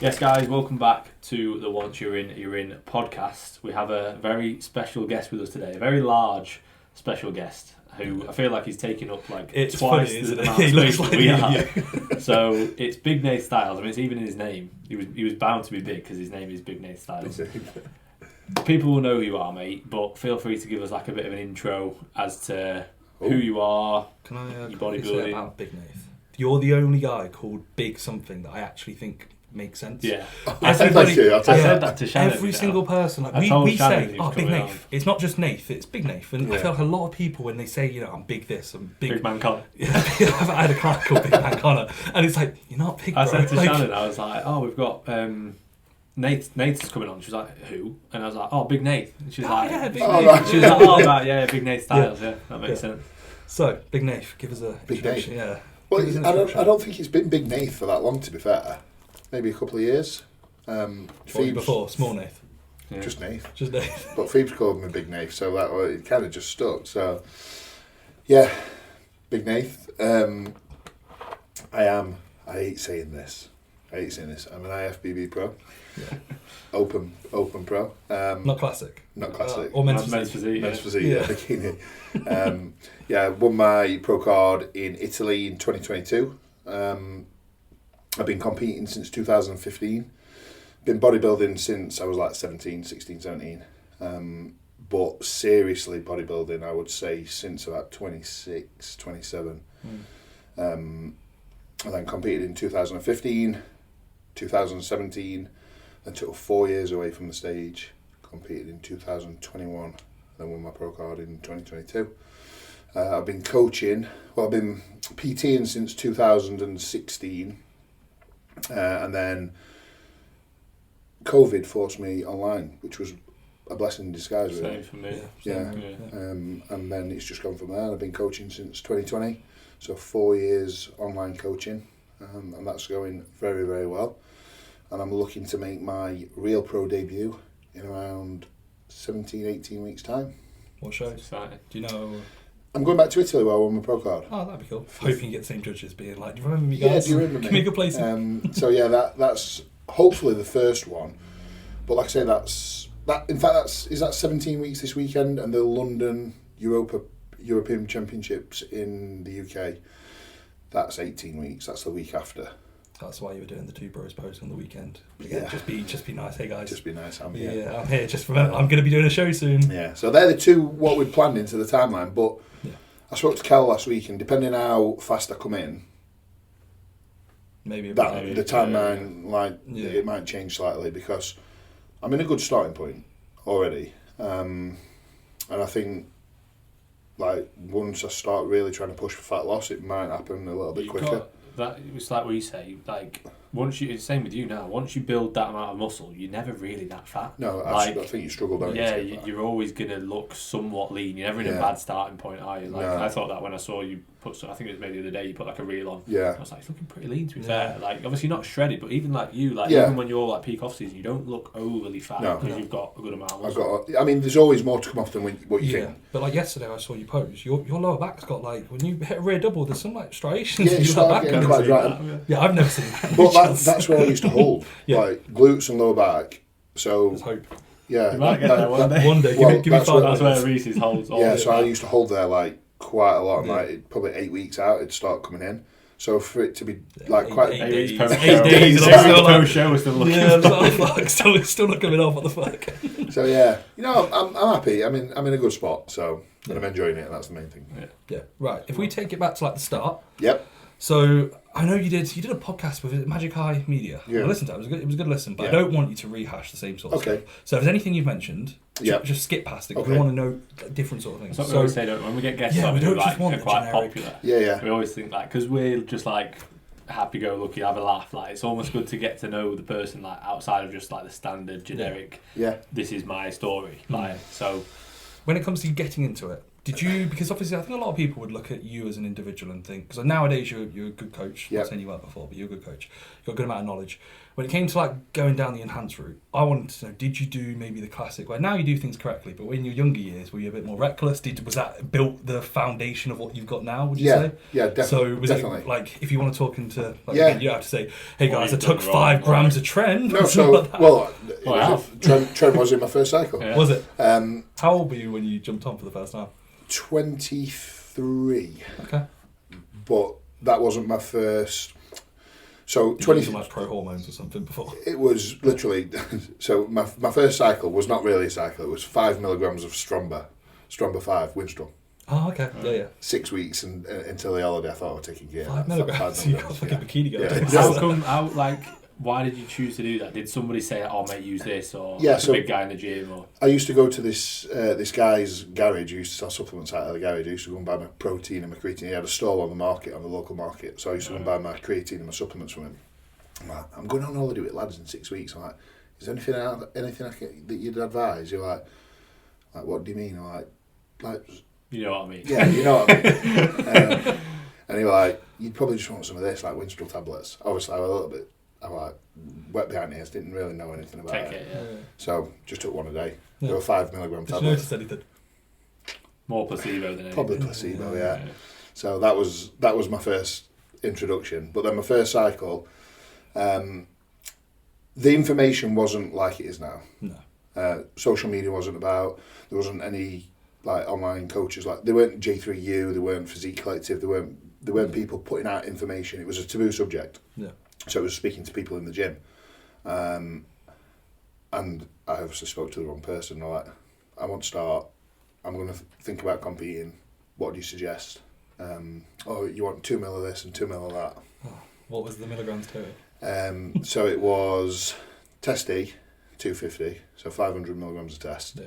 Yes, guys, welcome back to the Once You're In podcast. We have a very special guest with us today, a very large special guest who I feel like he's taking up like it's twice funny, the it? amount of space like that we have. So it's Big NATH STYLES. I mean, it's even in his name. He was bound to be big because his name is Big NATH STYLES. People will know who you are, mate, but feel free to give us like a bit of an intro as to who you are. Can I your say about Big NATH? You're the only guy called Big something that I actually think makes sense. Yeah. I said that to Shannon. Every single person, like we say, Big NATH. It's not just NATH, it's Big NATH. And I feel like a lot of people, when they say, you know, I'm big this, I'm big Man Connor. I've had a client called Big Man Connor, and it's like, you're not big, bro. I said to Shannon, I was like, oh, we've got Nath's coming on. She was like, who? And I was like, oh, Big NATH. And she was like, yeah, Big NATH. Right. She was like, oh, right, yeah, Big NATH STYLES. Yeah, that makes sense. So, Big NATH, give us a Big NATH. Yeah. Well, I don't think it's been Big NATH for that long, to be fair. Maybe a couple of years. Phoebe before, Small NATH. Yeah. Just NATH. Just NATH. But Phoebe's called me Big NATH, so that it kind of just stuck. So, yeah, Big NATH. I hate saying this. I'm an IFBB pro. Yeah. Open pro. Not classic. Not classic. Or men's physique. Men's physique, yeah. Bikini. I won my pro card in Italy in 2022. I've been competing since 2015. Been bodybuilding since I was like 16, 17. But seriously bodybuilding, I would say since about 26, 27. I then competed in 2015, 2017, then took 4 years away from the stage, competed in 2021, then won my pro card in 2022. I've been coaching, I've been PTing since 2016, and then COVID forced me online, which was a blessing in disguise, really. Same for me. Yeah. And then it's just gone from there. I've been coaching since 2020, so 4 years online coaching, and that's going very, very well. And I'm looking to make my real pro debut in around 17, 18 weeks' time. What show? Exciting. Do you know? I'm going back to Italy where I won my pro card. Oh, that'd be cool. Hoping you get the same judges being like, do you remember me, guys? Yeah, do you remember me? Give me a good place. So yeah, that's hopefully the first one. But like I say, is that 17 weeks this weekend, and the London European Championships in the UK. That's 18 weeks. That's the week after. That's why you were doing the two bros post on the weekend. Yeah. Just be nice, hey guys. Just be nice. I'm here. here. Yeah, I'm here. Just remember, I'm going to be doing a show soon. Yeah. So they're the two what we'd planned into the timeline. But I spoke to Kel last week, and depending how fast I come in, maybe the timeline it might change slightly, because I'm in a good starting point already, and I think like once I start really trying to push for fat loss, it might happen a little bit quicker. It's like what you say, like once you, it's the same with you now, once you build that amount of muscle, you're never really that fat. No, I think you struggle, don't you? Yeah, you're always going to look somewhat lean. You're never in a bad starting point, are you? Like, no. I thought that when I saw you put, I think it was maybe the other day, you put like a reel on. Yeah. I was like, it's looking pretty lean, to be fair. Like, obviously not shredded, but even like you, even when you're like peak off season, you don't look overly fat because you've got a good amount of muscle. There's always more to come off than what you think. But like yesterday I saw you pose, your lower back's got like, when you hit a rear double, there's some like striations in your back. Quite right. Yeah, I've never seen that. But that's where I used to hold, like glutes and lower back. So there's hope. Yeah, you might get there one day. One day, give me 5 That's where Reese's holds. So I used to hold there like quite a lot, and like probably 8 weeks out, it'd start coming in. So for it to be like quite 8 days, post show was still looking. Yeah, still not coming off. What the fuck? So yeah, I'm happy. I'm in a good spot. So and I'm enjoying it, and that's the main thing. Yeah. Right. If we take it back to like the start. Yep. So I know you did a podcast with Magic Eye Media. Yeah. I listened to it. It was a good listen, but I don't want you to rehash the same sort of stuff. So if there's anything you've mentioned, just skip past it, because we want to know different sort of things. That's what we always say, don't we? When we get guests on who like, are quite popular, we always think like, because we're just like happy-go-lucky, have a laugh, like it's almost good to get to know the person like outside of just like the standard generic, this is my story. Like, so when it comes to you getting into it, did you, because obviously I think a lot of people would look at you as an individual and think, because nowadays you're a good coach, I'm not saying you weren't before, but you're a good coach, you've got a good amount of knowledge. when it came to like going down the enhanced route, I wanted to know, did you do maybe the classic way? Now you do things correctly, but in your younger years, were you a bit more reckless? Was that built the foundation of what you've got now, would you say? Yeah, definitely. So was definitely. it like, if you want to talk into, like, again, you have to say, hey guys, I took 5 grams of Tren. No, so, Tren was in my first cycle. Yeah. Was it? How old were you when you jumped on for the first time? 23. Okay. But that wasn't my first. So 20. Like pro hormones or something before. It was literally. So my first cycle was not really a cycle. It was 5 milligrams of Stromba 5 Winstrol. Oh, okay. Yeah. 6 weeks and until the holiday, I thought I was taking gear. 5 milligrams. So you got like a bikini going. Yeah. Why did you choose to do that? Did somebody say, "Oh, mate, use this," or a big guy in the gym? Or I used to go to this guy's garage who used to sell supplements out of the garage. I used to go and buy my protein and my creatine. He had a stall on the local market. So I used to go and buy my creatine and my supplements from him. I'm like, I'm going on holiday with lads in 6 weeks. I'm like, is there anything that you'd advise? You're like, what do you mean? I'm like, you know what I mean? Yeah, you know what I mean. And he was like, you'd probably just want some of this, like Winstrol tablets. Obviously, I was a little bit. I was like wet behind the ears, didn't really know anything about it. Yeah. So just took one a day. They were 5 milligram tablets. Did you notice anything? More placebo than anything. Probably placebo, yeah. So that was my first introduction. But then my first cycle, the information wasn't like it is now. No. Social media wasn't about. There wasn't any like online coaches. Like they weren't J3U. They weren't Physique Collective. They weren't people putting out information. It was a taboo subject. Yeah. So I was speaking to people in the gym, and I obviously spoke to the wrong person. I'm like, I want to start. I'm going to think about competing. What do you suggest? You want 2 ml of this and 2 ml of that. Oh, what was the milligrams to it? So it was Testy, 250, so 500 milligrams of test,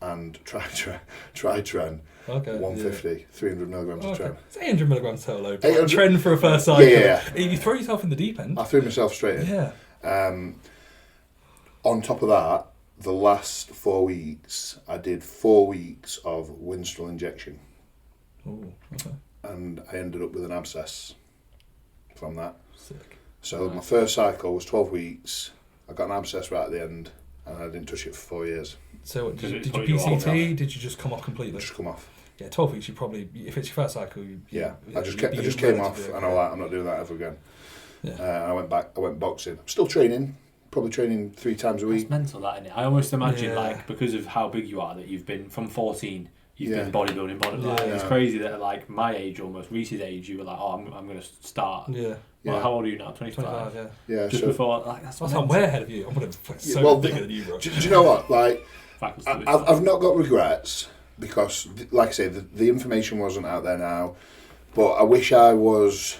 and Tren. Okay, 150, 300 milligrams of Tren. It's 800 milligrams total. Tren for a first cycle. Yeah. You throw yourself in the deep end. I threw myself straight in. Yeah. On top of that, the last 4 weeks, I did 4 weeks of Winstrol injection. Oh, okay. And I ended up with an abscess from that. Sick. So my first cycle was 12 weeks. I got an abscess right at the end, and I didn't touch it for 4 years. So did you PCT? Did you just come off completely? Just come off. Yeah, 12 weeks. You probably, if it's your first cycle, I just came off, and I'm not doing that ever again. Yeah. I went back. I went boxing. I'm still training. Probably training 3 times a week. It's mental, that, isn't it? I almost imagine because of how big you are, that you've been from 14. You've been bodybuilding. It's crazy that like my age, almost Reese's age, you were like, I'm going to start. Yeah. Well, how old are you now? 25. Yeah. Just before, I'm way ahead of you. I'm so bigger than you, bro. Do you know what? Like, I've not got regrets because, like I say, the information wasn't out there now. But I wish I was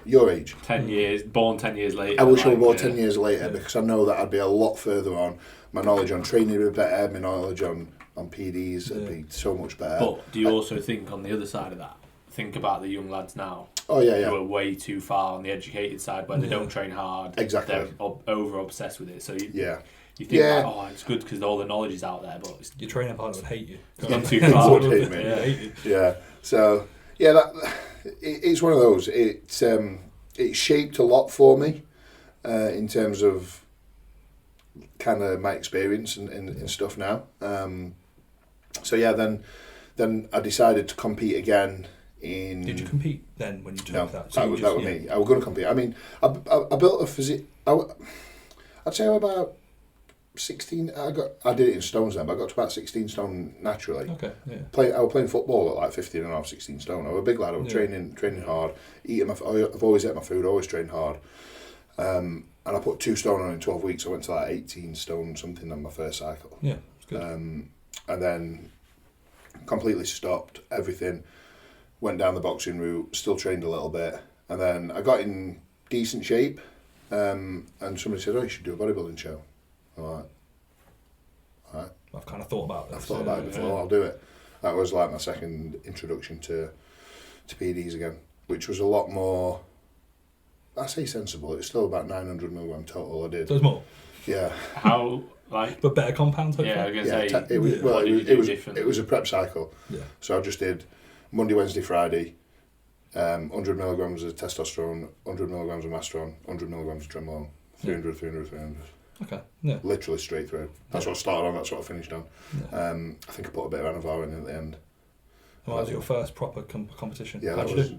your age. 10 years, born 10 years later. I wish I was born 10 years later because I know that I'd be a lot further on. My knowledge on training would be better. My knowledge on PDs would be so much better. But do you also think on the other side of that, think about the young lads now who are way too far on the educated side where they don't train hard. Exactly. They're over-obsessed with it. So you think, it's good because all the knowledge is out there, but your training partner would hate you. It's gone too far. Would hate me. Hate you. Yeah. So, it's one of those. It shaped a lot for me in terms of kind of my experience and stuff now. Then I decided to compete again. Did you compete then when you took that? So that was me. I was going to compete. I mean, I built a physique. I'd say about 16. I did it in stones then, but I got to about 16 stone naturally. Okay. Yeah. I was playing football at like 15 and a half, 16 stone. I was a big lad. I was training hard. I've always ate my food. Always trained hard. And I put 2 stone on in 12 weeks. I went to like 18 stone something on my first cycle. Yeah, it's good. And then completely stopped everything. Went down the boxing route. Still trained a little bit, and then I got in decent shape. And somebody said, "Oh, you should do a bodybuilding show." I'm like, all right. I've kind of thought about this. I've thought about it before. I'll do it. That was like my second introduction to PDs again, which was a lot more. I say sensible. It's still about 900 milligram total. I did. So it's more. Yeah. How but better compounds. Yeah, I was gonna say. It was a prep cycle. Yeah. So I just did Monday, Wednesday, Friday, 100 milligrams of testosterone, 100 milligrams of masteron, 100 milligrams of trembolone, 300, 300, 300. Okay. Yeah. Literally straight through. That's what I started on. That's what I finished on. Yeah. I think I put a bit of Anavar in at the end. Well, that was your first proper competition? Yeah, that was.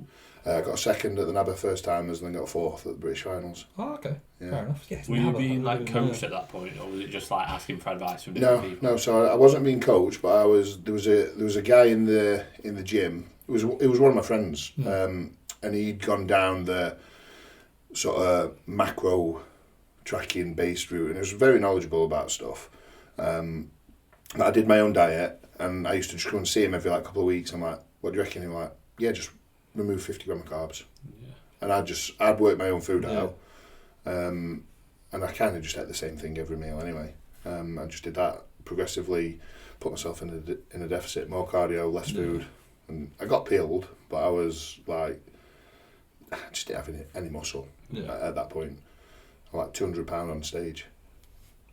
I got a second at the NABA first timers and then got a fourth at the British finals. Oh, okay. Yeah. Fair enough. Yeah, were you being like coached at that point, or was it just like asking for advice from different people? No. So I wasn't being coached, but there was a guy in the gym. It was one of my friends, and he'd gone down the sort of macro tracking based route, and he was very knowledgeable about stuff. I did my own diet, and I used to just go and see him every like couple of weeks. I'm like, "What do you reckon?" He's like, "Yeah, just remove 50 grams of carbs." Yeah. And I'd work my own food out, and I kind of just ate the same thing every meal anyway. I just did that progressively, put myself in a deficit, more cardio, less food, and I got peeled, but I was like, I just didn't have any muscle at that point. I'm like 200 pound on stage.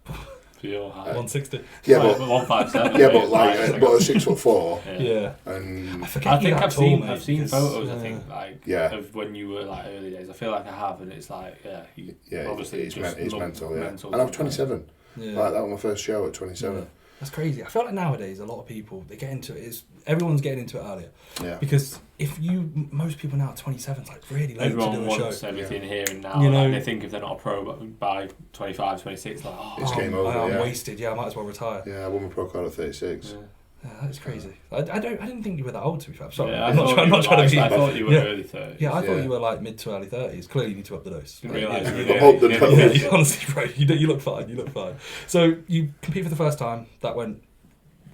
For your height. 160. Yeah, but 157. Yeah, but like, but 6'4". Yeah. And I think I've seen photos. I think like of when you were like early days. I feel like I have, and it's like obviously it's mental. Yeah, mental. And I was 27. Yeah. Like that was my first show at 27. Yeah. That's crazy. I feel like nowadays a lot of people, they get into it. Everyone's getting into it earlier. Yeah. Because most people now at 27 is like really late Everyone to do a show. wants everything here and now. You know, like they think if they're not a pro by 25, 26, like it's game over. I'm wasted. Yeah, I might as well retire. Yeah, I won my pro card at 36. Yeah, that's crazy. I didn't think you were that old, to be fair. Sorry, yeah, I'm not trying to be. I thought you were early 30s. Yeah, I thought you were like mid to early 30s. Clearly, you need to up the dose. Honestly, bro, you look fine. You look fine. So you compete for the first time. That went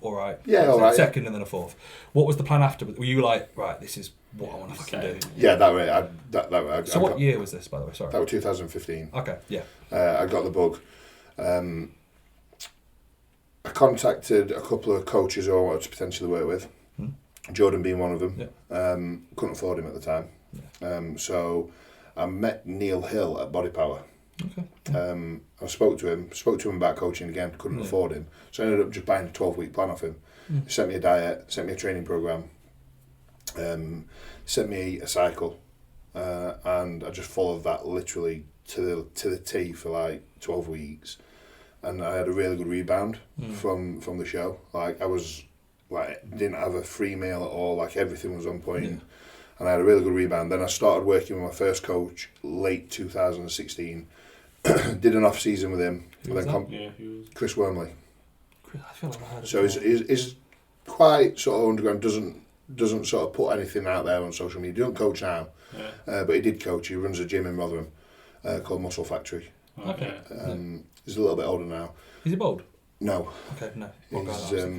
all right. Yeah, all right. Second and then a fourth. What was the plan after? Were you like, right, this is what I want to fucking do? Yeah, that way. That way. So what year was this, by the way? Sorry. That was 2015. Okay. Yeah. I got the bug. I contacted a couple of coaches who I wanted to potentially work with, Jordan being one of them. Yeah. Couldn't afford him at the time. Yeah. So I met Neil Hill at Body Power. Okay. I spoke to him about coaching again, couldn't afford him. So I ended up just buying a 12-week plan off him. He sent me a diet, sent me a training program, sent me a cycle, and I just followed that literally to the T for like 12 weeks. And I had a really good rebound from the show. Like I was didn't have a free meal at all. Like everything was on point, and I had a really good rebound. Then I started working with my first coach late 2016. Did an off season with him. Chris Wormley. I feel like I heard. So he's quite sort of underground. Doesn't sort of put anything out there on social media. He don't coach now, but he did coach. He runs a gym in Rotherham called Muscle Factory. Okay. He's a little bit older now. Is he bald? No. Okay, no.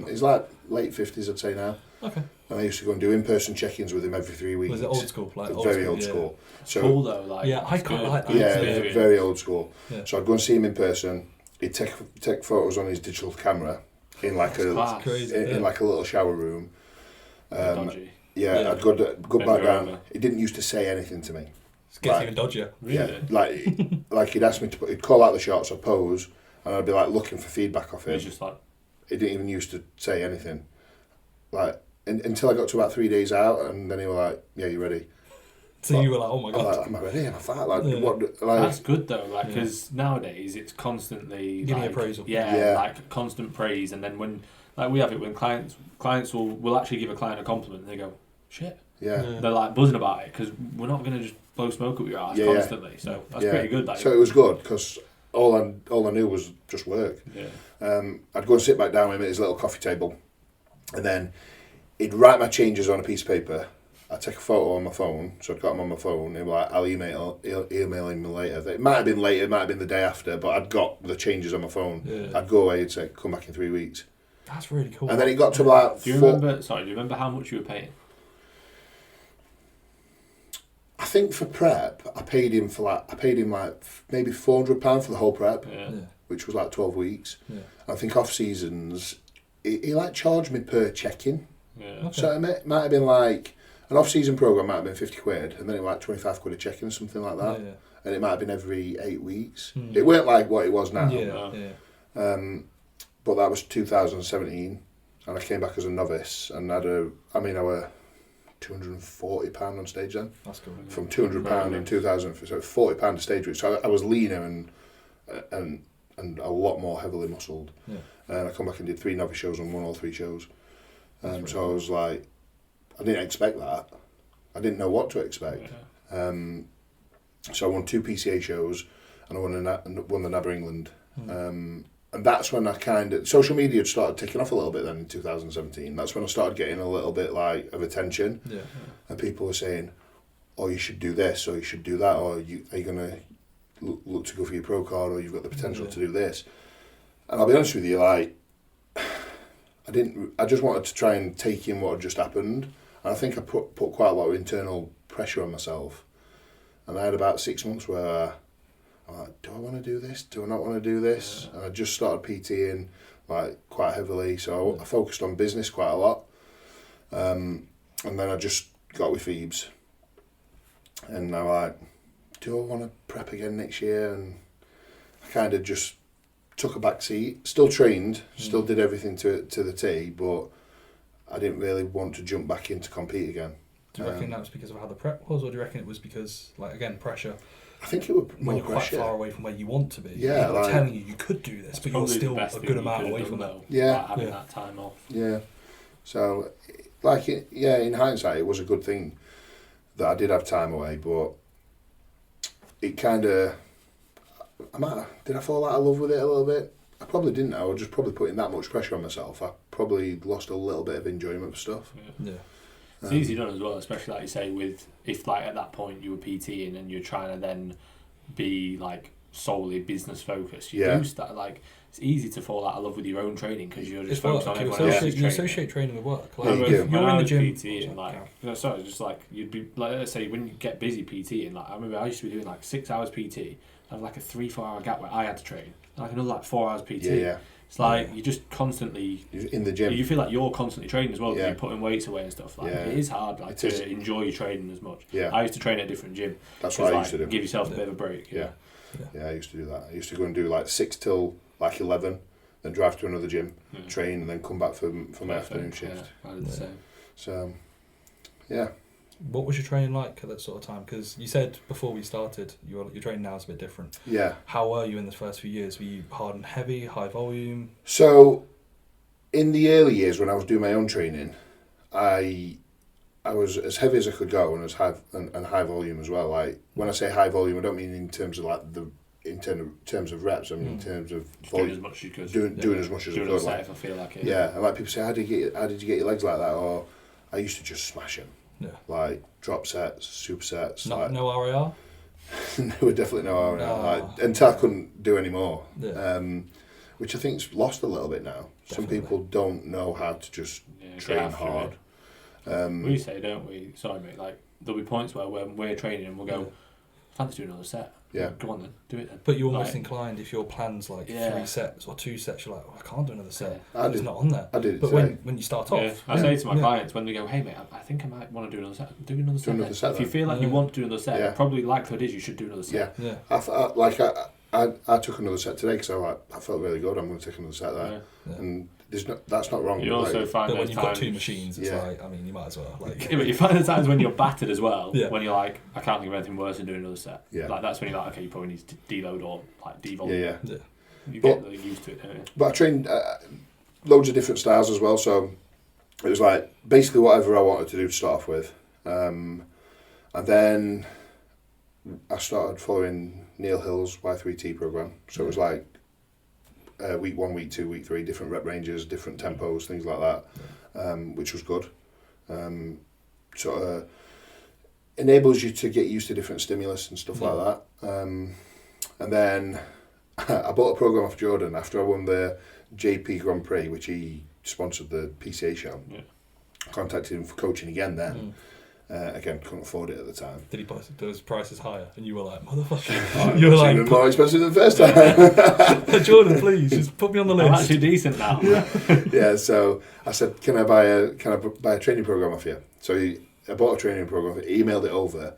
He's like late 50s, I'd say now. Okay. And I used to go and do in-person check-ins with him every 3 weeks. Was it old school? Very old school. So, cool though, like I quite like that. Yeah, very old school. Yeah. So I'd go and see him in person. He'd take photos on his digital camera in like in like a little shower room. I'd go back down. He didn't used to say anything to me. It gets even dodgier. Really? Like he'd ask me he'd call out the shots, I'd pose, and I'd be like looking for feedback off him. He's just like, he didn't even used to say anything. Like until I got to about 3 days out, and then he was like, "Yeah, you ready?" So you were like, "Oh my god, am I ready? Am I fat?" Like what? That's good though, like because nowadays it's constantly giving appraisal. Like constant praise, and then when we have it when clients will actually give a client a compliment, and they go, "Shit." Yeah. They're like buzzing about it because we're not going to just blow smoke up your ass constantly. So that's pretty good. Like, so it was good because all I knew was just work. Yeah. I'd go and sit back down with him at his little coffee table, and then he'd write my changes on a piece of paper. I'd take a photo on my phone, so I'd got him on my phone. He'd be like, "I'll email him later." It might have been later, it might have been the day after, but I'd got the changes on my phone. Yeah. I'd go away and say, "Come back in 3 weeks." That's really cool. And then it got to about. Do you remember how much you were paying? I think for prep, I paid him maybe £400 for the whole prep, which was like 12 weeks. Yeah. I think off seasons, he like charged me per check-in. Yeah. Okay. So it might have been like an off season program might have been £50, and then it was like 25 quid a check-in or something like that. Yeah. And it might have been every 8 weeks. It weren't like what it was now. But that was 2017, and I came back as a novice, and I were £240 on stage then. That's cool. From £200 in 2000, so £40 a stage weight. So I was leaner and a lot more heavily muscled. Yeah. And I come back and did 3 novice shows and won all 3 shows. So cool. I was like, I didn't expect that. I didn't know what to expect. Yeah. So I won 2 PCA shows and I won the NABBA England. And that's when I social media had started ticking off a little bit then in 2017. That's when I started getting a little bit like of attention. Yeah. And people were saying, oh, you should do this, or you should do that, or are you going to look to go for your pro card, or you've got the potential to do this. And I'll be honest with you, like, I just wanted to try and take in what had just happened. And I think I put quite a lot of internal pressure on myself. And I had about 6 months where I'm like, do I want to do this? Do I not want to do this? Yeah. And I just started PTing like quite heavily, so I focused on business quite a lot. And then I just got with Phoebes. And I'm like, do I want to prep again next year? And I kind of just took a back seat. Still trained, still did everything to the T, but I didn't really want to jump back in to compete again. Do you reckon that was because of how the prep was, or do you reckon it was because, like, again, pressure? I think it was more when you're pressure. quite far away from where you want to be. Yeah, people are telling you could do this, but you're still a good amount away from it. Yeah, like having that time off. Yeah, so like in hindsight, it was a good thing that I did have time away, but it kind of did I fall out of love with it a little bit? I probably didn't. I was just probably putting that much pressure on myself. I probably lost a little bit of enjoyment for stuff. Yeah. It's easy done as well, especially like you say, if like at that point you were PTing and you're trying to then be like solely business focused. You do start like it's easy to fall out of love with your own training because you're just focused on everyone else's training. You associate training with work. Like, you're in the gym. PTing, just like you'd be like, let's say when you get busy PTing, like I remember I used to be doing like 6 hours PT. I had like a 3-4 hour gap where I had to train, like another like 4 hours PT. Yeah. It's like you're just constantly you're in the gym. You feel like you're constantly training as well. You're putting weights away and stuff. Like it is hard, like to enjoy your training as much. Yeah. I used to train at a different gym. That's what I used to do. Give yourself a bit of a break. Yeah, I used to do that. I used to go and do like 6 till like 11, then drive to another gym, train, and then come back for my afternoon shift. Yeah, I did the same. So, yeah. What was your training like at that sort of time? Because you said before we started, your training now is a bit different. Yeah. How were you in the first few years? Were you hard and heavy, high volume? So, in the early years when I was doing my own training, I was as heavy as I could go and as high and high volume as well. Like when I say high volume, I don't mean in terms of like in terms of reps. I mean in terms of doing as much as you could. Doing as much as I could. Like, if I feel like it. Yeah, and like people say, how did you get your legs like that? Or I used to just smash them. Yeah. Like drop sets, supersets. No RAR? There were definitely no RAR. Like, until I couldn't do any more. Yeah. Which I think's lost a little bit now. Definitely. Some people don't know how to just train hard. We say, don't we? Sorry, mate. Like there'll be points where when we're training and we'll go, fancy doing another set. Yeah. Go on then, do it then. But you're almost inclined if your plan's like 3 sets or 2 sets, you're like, I can't do another set. It's not on there. I did. But when you start off, I say to my clients when they go, hey mate, I think I might want to do another set. Do another set. If you feel like you want to do another set, probably likelihood is you should do another set. Yeah. I took another set today because I felt really good. I'm going to take another set there, and that's not wrong. You also find but when those you've got times, 2 machines, it's like, I mean, you might as well. Like, but you find the times when you're battered as well. When you're like, I can't think of anything worse than doing another set. Like that's when you're like, okay, you probably need to deload or like devolve. Yeah. You get really used to it, don't you? But I trained loads of different styles as well. So it was like basically whatever I wanted to do to start off with, and then I started following Neil Hill's Y3T program. So it was like week 1, week 2, week 3, different rep ranges, different tempos, things like that, which was good. Sort of enables you to get used to different stimulus and stuff like that. And then I bought a program off Jordan after I won the JP Grand Prix, which he sponsored the PCA show. I contacted him for coaching again then. Again, couldn't afford it at the time. Did he buy those prices higher? And you were like, motherfucker. You were like, even more expensive than the first time. Jordan, please, just put me on the list. I'm actually decent now. Yeah, so I said, can I buy a training program off you? So I bought a training program, he emailed it over,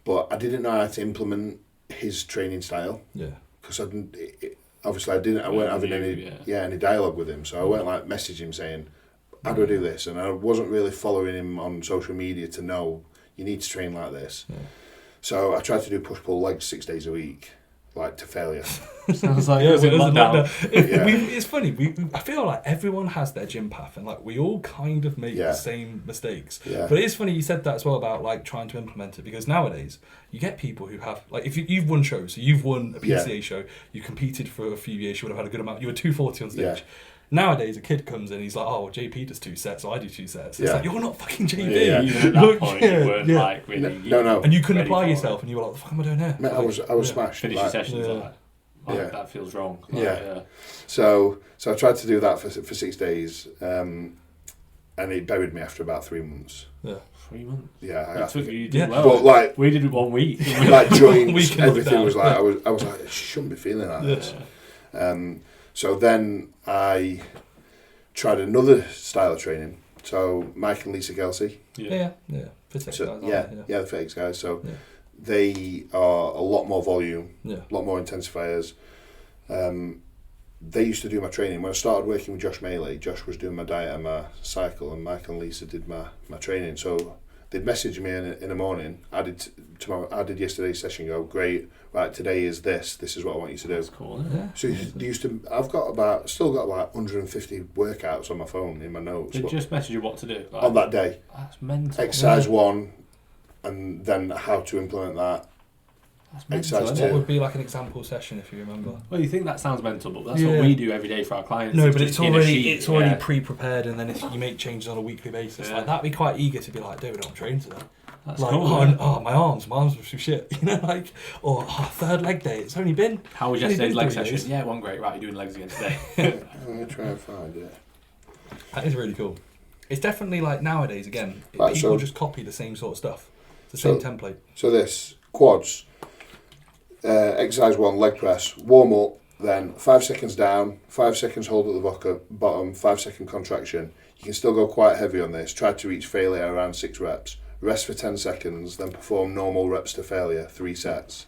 but I didn't know how to implement his training style. Yeah. Because I weren't having any dialogue with him, so I weren't like messaging him saying, how do I do this? And I wasn't really following him on social media to know you need to train like this. Yeah. So I tried to do push-pull legs 6 days a week, like to failure. Sounds like it's funny. I feel like everyone has their gym path, and like we all kind of make the same mistakes. Yeah. But it is funny you said that as well about like trying to implement it, because nowadays you get people who have like if you've won shows, so you've won a PCA show, you competed for a few years, you would have had a good amount. You were 240 on stage. Yeah. Nowadays, a kid comes in, he's like, "Oh, well, JP does 2 sets, so I do 2 sets." It's like you're not fucking JP. Yeah. Even at that point, you weren't like really. No. And you couldn't apply yourself, and you were like, "What the fuck am I doing here?" Mate, I was smashed. Finish your sessions that feels wrong. Yeah. So I tried to do that for 6 days, and it buried me after about 3 months. Yeah. 3 months. Yeah, you did well. But like we did it 1 week. Like joints, everything was like I was like, I shouldn't be feeling like this. So then I tried another style of training. So Mike and Lisa Kelsey. Yeah. FitX guys. The FitX guys. So they are a lot more volume, a lot more intensifiers. They used to do my training. When I started working with Josh Maley, Josh was doing my diet and my cycle, and Mike and Lisa did my training. So they'd message me in the morning. I did yesterday's session. Go, great. Right, today is this. This is what I want you to do. That's cool. Yeah. So they used to. I've still got like 150 workouts on my phone in my notes. They just message you what to do on that day. That's mental. Exercise 1, and then how to implement that. That's mental. Exercise 2. What would be like an example session if you remember? Well, you think that sounds mental, but that's what we do every day for our clients. No, but it's already pre-prepared, and then if you make changes on a weekly basis, like that'd be quite eager to be like, dude, I'm training today. That's like, cool, my arms were some shit, like, or third leg day. It's only been. How was yesterday's leg session? Yeah, it wasn't great. Right, you're doing legs again today. I'm gonna try and find it. That is really cool. It's definitely like nowadays again. People just copy the same sort of stuff. It's the same template. So this quads. Exercise 1, leg press, warm up, then 5 seconds down, 5 seconds hold at the bottom, 5 second contraction. You can still go quite heavy on this. Try to reach failure around 6 reps. Rest for 10 seconds, then perform normal reps to failure, 3 sets.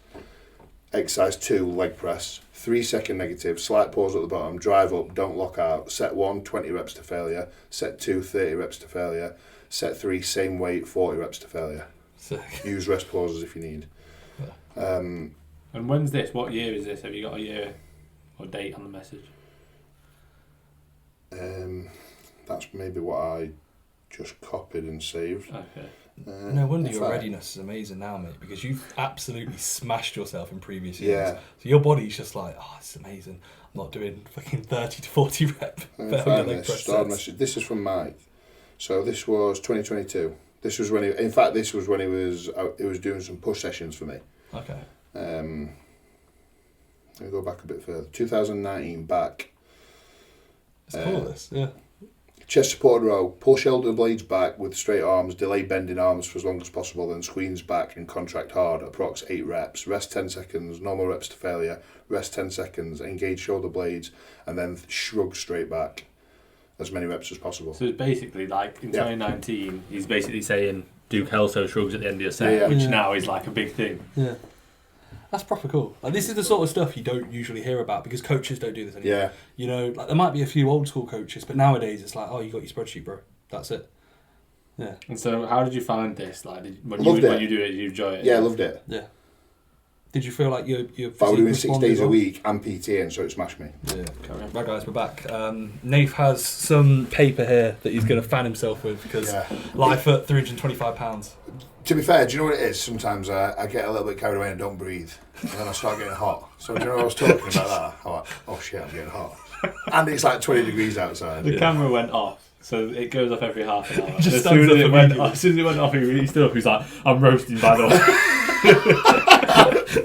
Exercise 2, leg press, 3 second negative, slight pause at the bottom, drive up, don't lock out. Set 1, 20 reps to failure. Set 2, 30 reps to failure. Set 3, same weight, 40 reps to failure. Sick. Use rest pauses if you need. And when's this? What year is this? Have you got a year or date on the message? That's maybe what I just copied and saved. Okay. No wonder your readiness is amazing now, mate, because you've absolutely smashed yourself in previous years. Yeah. So your body's just like, it's amazing. I'm not doing fucking 30 to 40 rep. This is from Mike. So this was 2022. This was when he was doing some push sessions for me. Okay. Let me go back a bit further. 2019 back. It's cool, this, yeah. Chest supported row. Pull shoulder blades back with straight arms. Delay bending arms for as long as possible. Then squeeze back and contract hard. Approx 8 reps. Rest 10 seconds. Normal reps to failure. Rest 10 seconds. Engage shoulder blades. And then shrug straight back. As many reps as possible. So it's basically like in 2019, he's basically saying do Kelso shrugs at the end of your set, which now is like a big thing. Yeah. That's proper cool. Like, this is the sort of stuff you don't usually hear about because coaches don't do this anymore. Yeah. You know, like there might be a few old school coaches, but nowadays it's like, oh, you got your spreadsheet, bro. That's it. Yeah. And so, how did you find this? Like, when you do it, you enjoy it? Yeah, I loved it. Yeah. Did you feel like your I was doing 6 days a week and PTing, so it smashed me. Yeah. Right, guys, we're back. Nath has some paper here that he's going to fan himself with because life at £325. To be fair, do you know what it is? Sometimes I get a little bit carried away and don't breathe, and then I start getting hot. So do you know what I was talking about that? I'm like, oh shit, I'm getting hot. And it's like 20 degrees outside. The camera went off, so it goes off every half an hour. As soon as it went off, he stood up, he's like, I'm roasting by the way.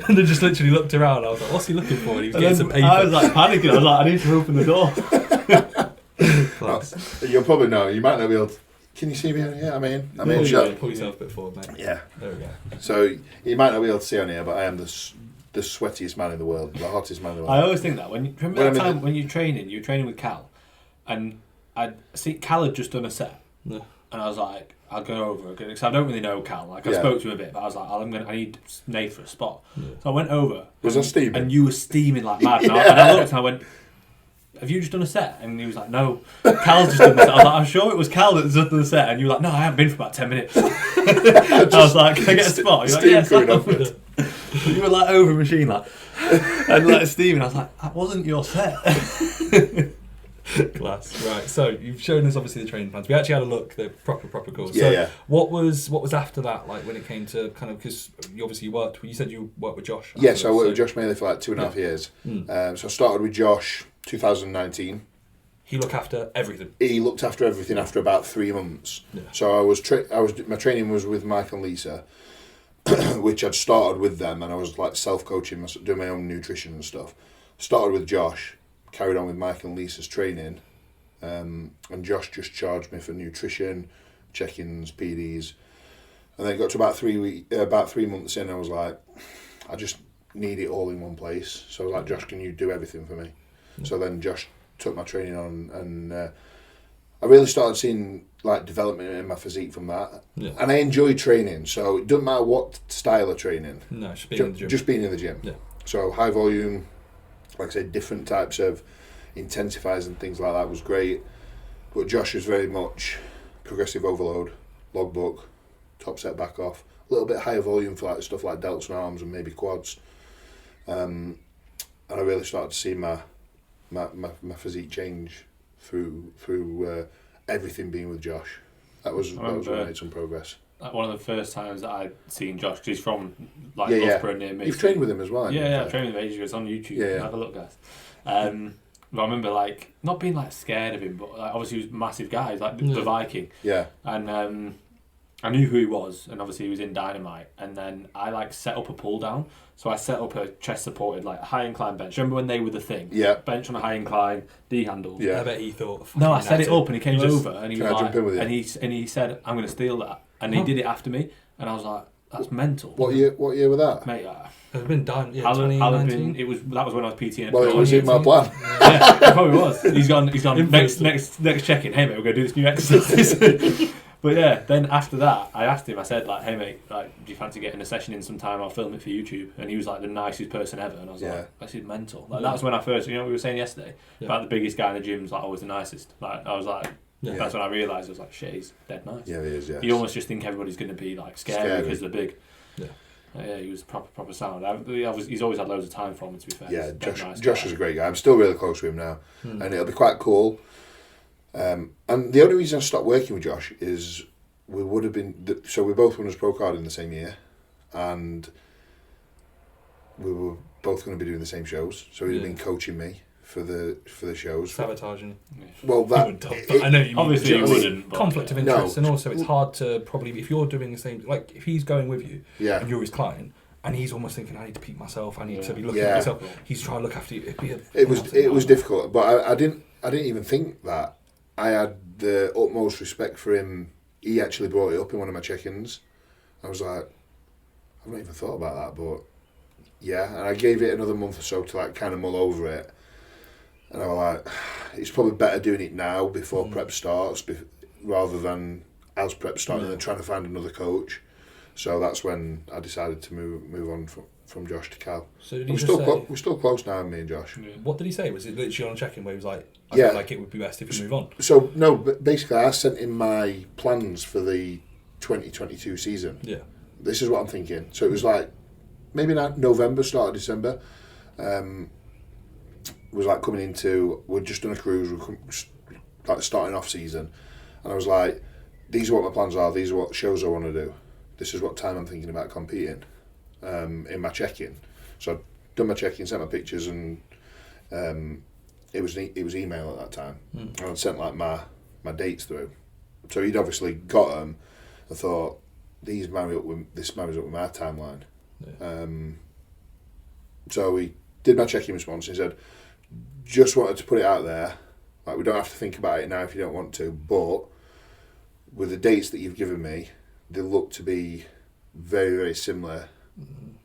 And they just literally looked around. I was like, what's he looking for? And he was getting some paper. I was like panicking. I was like, I need to open the door. You'll probably know. You might not be able to. Can you see me on here? I'm in. Pull yourself a bit forward, mate. Yeah. There we go. So you might not be able to see on here, but I am the sweatiest man in the world, the hottest man in the world. I always think that. When you're training with Cal, and I see Cal had just done a set, and I was like, I'll go over again because I don't really know Cal. Like I spoke to him a bit, but I was like, I need Nate for a spot. So I went over. Was I steaming? And you were steaming like mad. And I looked and I went, have you just done a set? And he was like, no, Cal's just done the set. I was like, I'm sure it was Cal that's just done the set. And you were like, no, I haven't been for about 10 minutes. I was like, can I get a spot? You're like, yes, you were like over a machine, like, and like Stephen, I was like, that wasn't your set. Class. Right, so you've shown us obviously the training plans. We actually had a look, the proper course. So what was after that, like when it came to kind of, because you said you worked with Josh. Yes, I worked with Josh mainly for like 2.5 years. So I started with Josh 2019. He looked after everything. He looked after everything after about 3 months. Yeah. So my training was with Mike and Lisa, which I'd started with them, and I was like self-coaching, doing my own nutrition and stuff. Started with Josh, carried on with Mike and Lisa's training, and Josh just charged me for nutrition, check-ins, PDs, and then it got to about 3 months in, I was like, I just need it all in one place. So I was like, Josh, can you do everything for me? So then Josh took my training on, and I really started seeing like development in my physique from that. Yeah. And I enjoy training, so it doesn't matter what style of training. No, just being in the gym. Just being in the gym. Yeah. So high volume, like I said, different types of intensifiers and things like that was great. But Josh was very much progressive overload, logbook, top set back off, a little bit higher volume for like stuff like delts and arms and maybe quads. And I really started to see my physique change through everything being with Josh. That was when I made some progress. One of the first times that I'd seen Josh, because he's from like Loughborough near me. You've trained with him as well. Yeah, I've trained with him ages ago. It's on YouTube. Yeah. Have a look, guys. But I remember like not being like scared of him, but like, obviously he was a massive guy. He's like the Viking. Yeah. And I knew who he was, and obviously he was in Dynamite. And then I like set up a pull down. So I set up a chest supported like high incline bench. Remember when they were the thing? Yeah. Bench on a high incline, D handles. Yeah. I bet he thought. No, I set it up, and he came over, and he was like, and he said, "I'm going to steal that," and he did it after me, and I was like, "That's mental." What year was that? Mate, it's been done. Yeah, 2019. That was when I was PTing. Well, it was in my plan. Yeah, it probably was. He's gone. Next check-in. Hey mate, we're going to do this new exercise. But yeah, then after that, I asked him. I said like, "Hey mate, like, do you fancy getting a session in sometime? I'll film it for YouTube." And he was like the nicest person ever. And I was like, "This is mental." Like, that's when I first, what we were saying yesterday about the biggest guy in the gym's like always the nicest. Like I was like. Yeah. That's when I realised. I was like, shit, he's dead nice. Yeah, he is, yeah. You almost just think everybody's going to be like scary because they're big. Yeah. Yeah, he was proper sound. He's always had loads of time for me, to be fair. Yeah, Josh is a great guy. I'm still really close to him now. And it'll be quite cool. And the only reason I stopped working with Josh is we would have been... So we both won as pro card in the same year. And we were both going to be doing the same shows. So he'd have been coaching me for the shows. Sabotaging. Well, that I know you mean. Obviously, you wouldn't. Conflict of interest, and also it's hard to probably, if you're doing the same, like if he's going with you, and you're his client, and he's almost thinking, I need to peak myself, I need to be looking at myself. He's trying to look after you. It was difficult, but I didn't even think that. I had the utmost respect for him. He actually brought it up in one of my check-ins. I was like, I've not even thought about that, but yeah, and I gave it another month or so to like kind of mull over it. And I was like, it's probably better doing it now before prep starts, rather than as prep starting and trying to find another coach. So that's when I decided to move on from Josh to Cal. So did he we're still close now, me and Josh. Yeah. What did he say? Was it literally on a check-in where he was like, I feel like it would be best if you move on? So, no, but basically I sent him my plans for the 2022 season. Yeah. This is what I'm thinking. So it was like, maybe not November, start of December. Was like coming into, we'd just done a cruise, like starting off season, and I was like, these are what my plans are, these are what shows I want to do, this is what time I'm thinking about competing in my check-in. So I'd done my check-in, sent my pictures, and it was email at that time, and I'd sent like my dates through. So he'd obviously got them. I thought, this marries up with my timeline. Yeah. So he did my check-in response and he said, just wanted to put it out there, like we don't have to think about it now if you don't want to, but with the dates that you've given me, they look to be very, very similar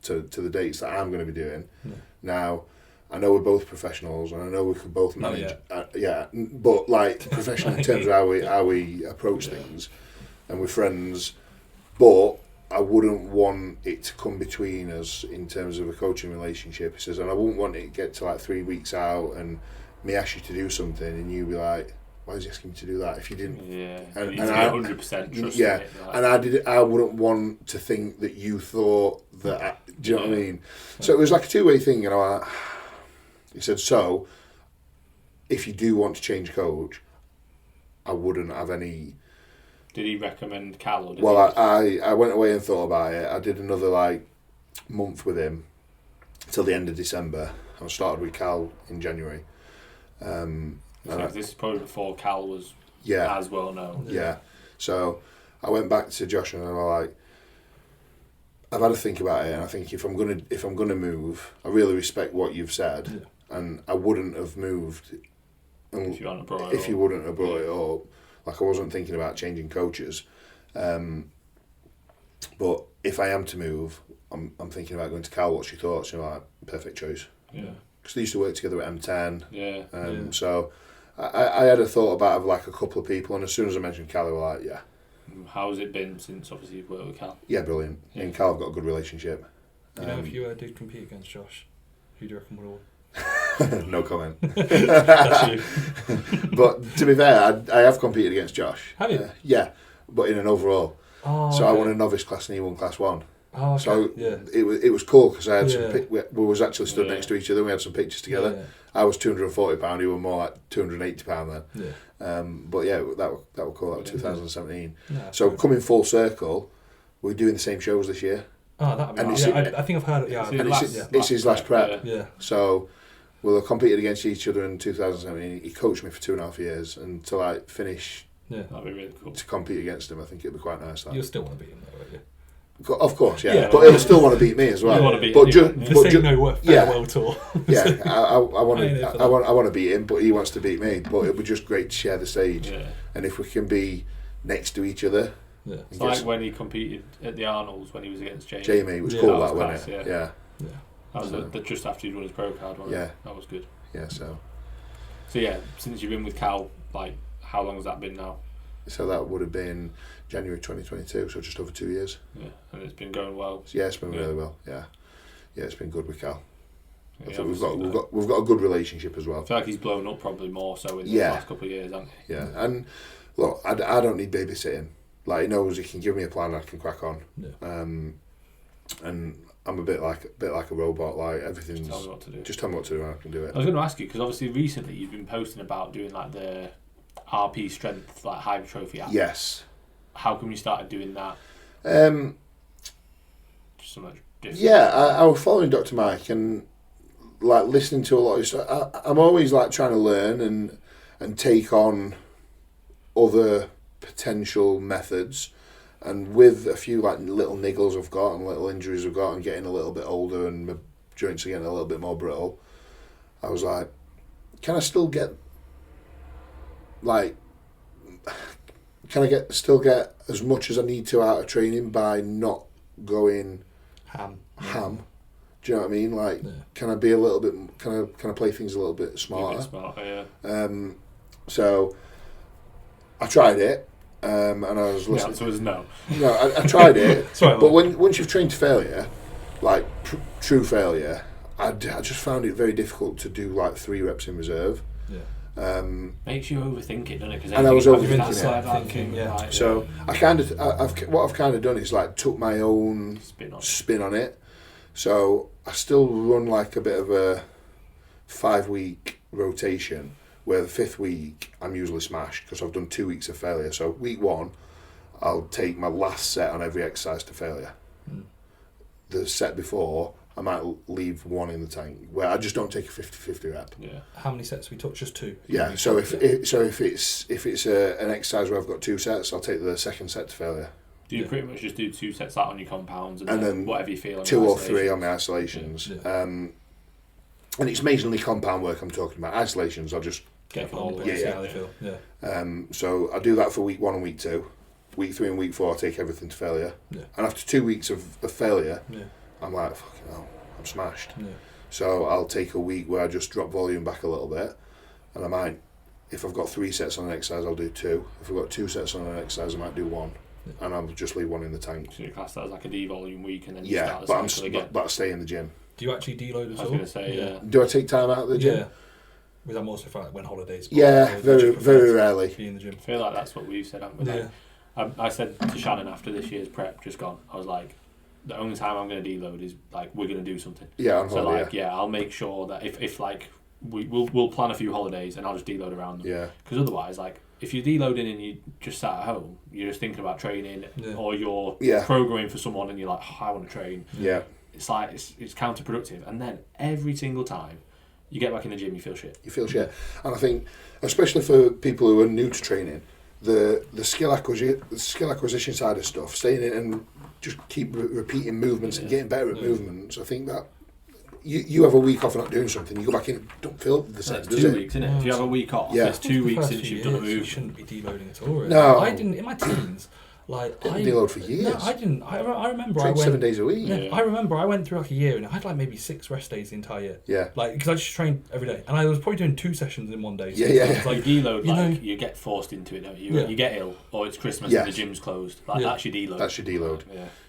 to the dates that I'm going to be doing. Yeah. Now, I know we're both professionals and I know we can both manage, but like professional in terms of how we approach things, and we're friends, but I wouldn't want it to come between us in terms of a coaching relationship. He says, and I wouldn't want it to get to like 3 weeks out and me ask you to do something and you be like, why is he asking me to do that if you didn't? Yeah, and I 100% trust yeah, it. Like. And I wouldn't want to think that you thought that. Do you know what I mean? So it was like a two-way thing, and I. He said, so if you do want to change coach, I wouldn't have any. Did he recommend Cal? Or did I went away and thought about it. I did another like month with him till the end of December. I started with Cal in January. This is probably before Cal was as well known. Yeah. So I went back to Josh and I was like, I've had to think about it, and I think if I'm gonna move, I really respect what you've said, and I wouldn't have moved if you wouldn't have brought it up. Like I wasn't thinking about changing coaches, but if I am to move, I'm thinking about going to Cal. What's your thoughts? You're like, perfect choice. Yeah. Because they used to work together at M10. Yeah. So I had a thought about like a couple of people, and as soon as I mentioned Cal, they were like, yeah. How's it been since obviously you've worked with Cal? Yeah, brilliant. Me and Cal have got a good relationship. You know, if you did compete against Josh, who do you reckon would have won? No comment. That's you. But to be fair, I have competed against Josh. Have you? Yeah, but in an overall. Oh, so I won a novice class and he won class 1. Oh, okay. So it was cool because I had some. We was actually stood next to each other. We had some pictures together. Yeah. I was £240. He was more like £280 then. Yeah. But yeah, that was cool. That was 2017. Yeah, so coming full circle, we're doing the same shows this year. Oh, that'd be nice. I think I've heard it. Yeah, it's his last prep. Yeah. So we'll have competed against each other in 2017. He coached me for 2.5 years, and to like finish. Yeah, that'd be really cool. To compete against him, I think it'd be quite nice. You'll still want to beat him, though, won't you? Of course, yeah. But he'll still want to beat me as well. Want to beat farewell tour. Yeah, I want to beat him, but he wants to beat me. But it would just great to share the stage, and if we can be next to each other. Yeah. It's like when he competed at the Arnolds when he was against Jamie. Jamie was cool, that wasn't it? Yeah. That was just after he'd won his pro card, wasn't it? That was good. Yeah. So yeah, since you've been with Cal, like how long has that been now? So that would have been January 2022, so just over 2 years. Yeah, and it's been going well. Yeah, it's been really well. Yeah, it's been good with Cal. I think we've got a good relationship as well. I feel like he's blown up probably more so in the last couple of years, hasn't he? Yeah, and look, I don't need babysitting. Like he knows he can give me a plan, I can crack on. Yeah. And I'm a bit like a robot. Like everything's just tell me what to do. Just tell me what to do, and I can do it. I was going to ask you because obviously recently you've been posting about doing like the RP strength like hypertrophy app. Yes. How come you started doing that? Just so much different. Yeah, I was following Dr. Mike and like listening to a lot of stuff. I'm always like trying to learn and take on other potential methods, and with a few like little niggles I've got and little injuries I've got and getting a little bit older and my joints are getting a little bit more brittle, I was like, can I still get still get as much as I need to out of training by not going ham? Do you know what I mean? Like, can I be a little bit? Can I play things a little bit smarter? So I tried it, and I was listening. The answer was no. No, I tried it, but once you've trained to failure, like true failure, I just found it very difficult to do like 3 reps in reserve. Yeah. Makes you overthink it, doesn't it? And I was overthinking it. So I I've kind of done is like took my own spin on it. So I still run like a bit of a 5-week rotation, where the 5th week I'm usually smashed because I've done 2 weeks of failure. So week 1, I'll take my last set on every exercise to failure. The set before, I might leave 1 in the tank, where I just don't take a 50-50 rep. Yeah. How many sets we took? Just 2. Yeah. So if it's an exercise where I've got 2 sets, I'll take the 2nd set to failure. Do you pretty much just do 2 sets out on your compounds and then whatever you feel on 2 or 3 on my isolations? Yeah. And it's mainly compound work I'm talking about. Isolations, I'll just get all the way. How they feel. Yeah. So I do that for week 1 and week 2. Week 3 and week 4, I take everything to failure. Yeah. And after 2 weeks of failure, I'm like, fucking hell, I'm smashed. Yeah. So I'll take a week where I just drop volume back a little bit, and I might, if I've got 3 sets on an exercise, I'll do 2. If I've got 2 sets on an exercise, I might do 1. And I'll just leave 1 in the tank. So you class that as like a D-volume week, and then you start the cycle again. But I stay in the gym. Do you actually deload as well? I was going to say, Do I take time out of the gym? Yeah. Was that more so for like when holidays? Yeah, very rarely. Be in the gym. I feel like that's what we've said, haven't we? Yeah. I said to Shannon after this year's prep just gone, I was like, the only time I'm going to deload is like we're going to do something. Yeah, on so holiday, like I'll make sure that if like we'll plan a few holidays and I'll just deload around them. Yeah. Because otherwise, like if you're deloading and you just sat at home, you're just thinking about training, or you're programming for someone and you're like, oh, I want to train. Yeah. It's like it's counterproductive, and then every single time you get back in the gym, you feel shit. And I think, especially for people who are new to training, the skill acquisition side of stuff, staying in and just keep repeating movements and getting better at movements. I think that you have a week off and not doing something, you go back in and don't feel the same. It's 2 weeks, isn't it? If you have a week off, it's 2 weeks since you've done a move. You shouldn't be deloading at all. Really. No, I didn't in my teens. Like I deload for years. No, I didn't. I remember I went 7 days a week. Yeah, I remember I went through like a year and I had like maybe 6 rest days the entire year. Yeah. Like because I just trained every day and I was probably doing 2 sessions in one day. So yeah. Like deload, you get forced into it, don't you? You get ill, or it's Christmas and the gym's closed. Like that's your deload. That's your deload.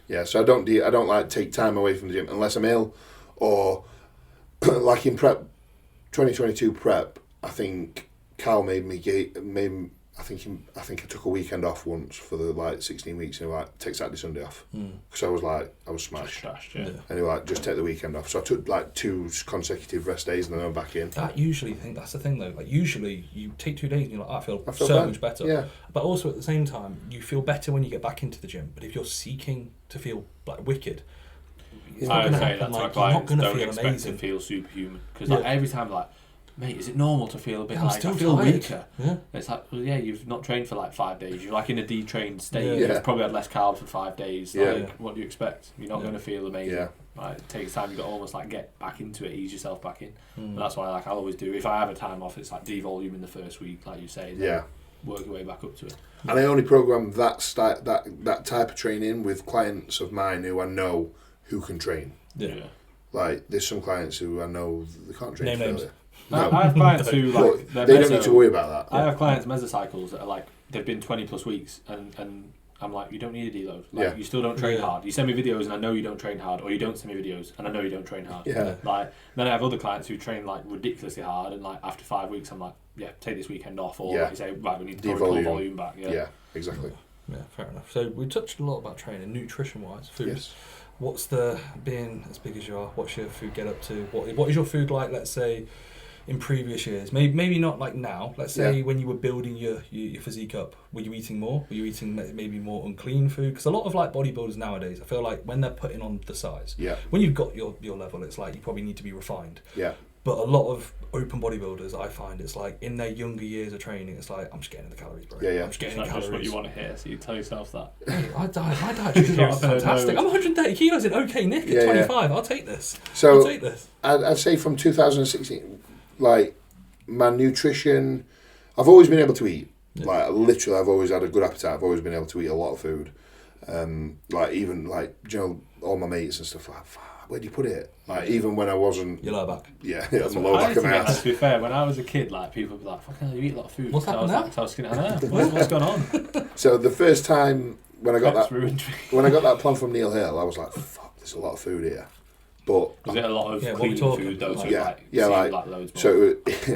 Yeah. So I don't like take time away from the gym unless I'm ill, or like in prep, 2022 prep. I think Carl made I think I took a weekend off once for the like 16 weeks, and like take Saturday Sunday off because I was smashed. And he like just take the weekend off. So I took like 2 consecutive rest days and then I'm back in. That's the thing though. Like usually you take 2 daes and you're like, I feel so much better. Yeah. But also at the same time, you feel better when you get back into the gym. But if you're seeking to feel like wicked, it's not going to happen. Like, you're not going to feel amazing. To feel superhuman, because like every time like, mate, is it normal to feel a bit like I tired. feel weaker? Yeah. It's like, well, you've not trained for like 5 days. You're like in a detrained state. Yeah. You've probably had less carbs for 5 days. Like, what do you expect? You're not going to feel amazing. Yeah. Like, it takes time. You've got to almost like get back into it, ease yourself back in. And that's why like I'll always do. If I have a time off, it's like devolume in the first week, like you say. Work your way back up to it. And I only program that type of training with clients of mine who I know who can train. Yeah. Like there's some clients who I know they can't train. Name names. No. I have clients who like they don't need to worry about that. I have clients mesocycles that are like they've been 20 plus weeks and I'm like, you don't need a deload. Like you still don't train hard. You send me videos and I know you don't train hard, or you don't send me videos and I know you don't train hard. Yeah. Like then I have other clients who train like ridiculously hard, and like after 5 weeks I'm like, take this weekend off, or like you say, right, we need to pull volume back. Yeah, exactly. Yeah, fair enough. So we touched a lot about training, nutrition wise, food. Yes. What's being as big as you are, what's your food get up to? What is your food like, let's say, in previous years? Maybe not like now. Let's say when you were building your physique up, were you eating more? Were you eating maybe more unclean food? Because a lot of like bodybuilders nowadays, I feel like when they're putting on the size, when you've got your level, it's like you probably need to be refined. Yeah. But a lot of open bodybuilders, I find it's like in their younger years of training, it's like I'm just getting the calories, bro. Yeah. I'm just getting the calories. That's what you want to hear, so you tell yourself that. Hey, my diet is fantastic. I'm 130 kilos in okay nick at 25. I'll take this. So I'd say from 2016, like my nutrition, I've always been able to eat. Yeah. Like literally, I've always had a good appetite. I've always been able to eat a lot of food. Like even like all my mates and stuff like. Where do you put it? Like even when I wasn't. Your lower back. Yeah, that's my lower back of my ass. To be fair, when I was a kid, like people would be like, "Fucking hell, you eat a lot of food." What's happened now? I was skinny. I know. What's going on? So the first time when I got that plan from Neil Hill, I was like, "Fuck, there's a lot of food here." But was it a lot of clean food though? So like loads more. So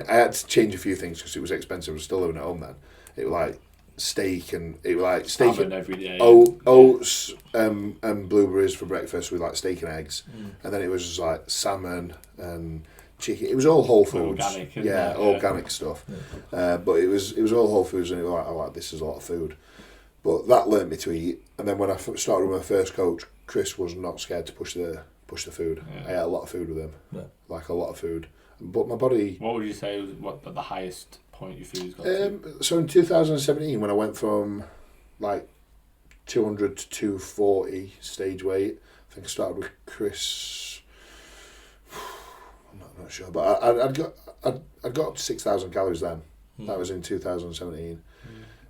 I had to change a few things because it was expensive. I was still living at home then. It was like steak and salmon every day. Oats and blueberries for breakfast with like steak and eggs, and then it was just like salmon and chicken. It was all whole foods, organic, organic stuff. Yeah. But it was all whole foods, and it was like, this is a lot of food. But that learnt me to eat. And then when I started with my first coach, Chris was not scared to push the food. I ate a lot of food with him, like a lot of food. But my body. What would you say was the highest point your food's got to? So in 2017, when I went from like 200 to 240 stage weight, I think I started with Chris. I'm not sure, but I'd got up to 6,000 calories then. That was in 2017,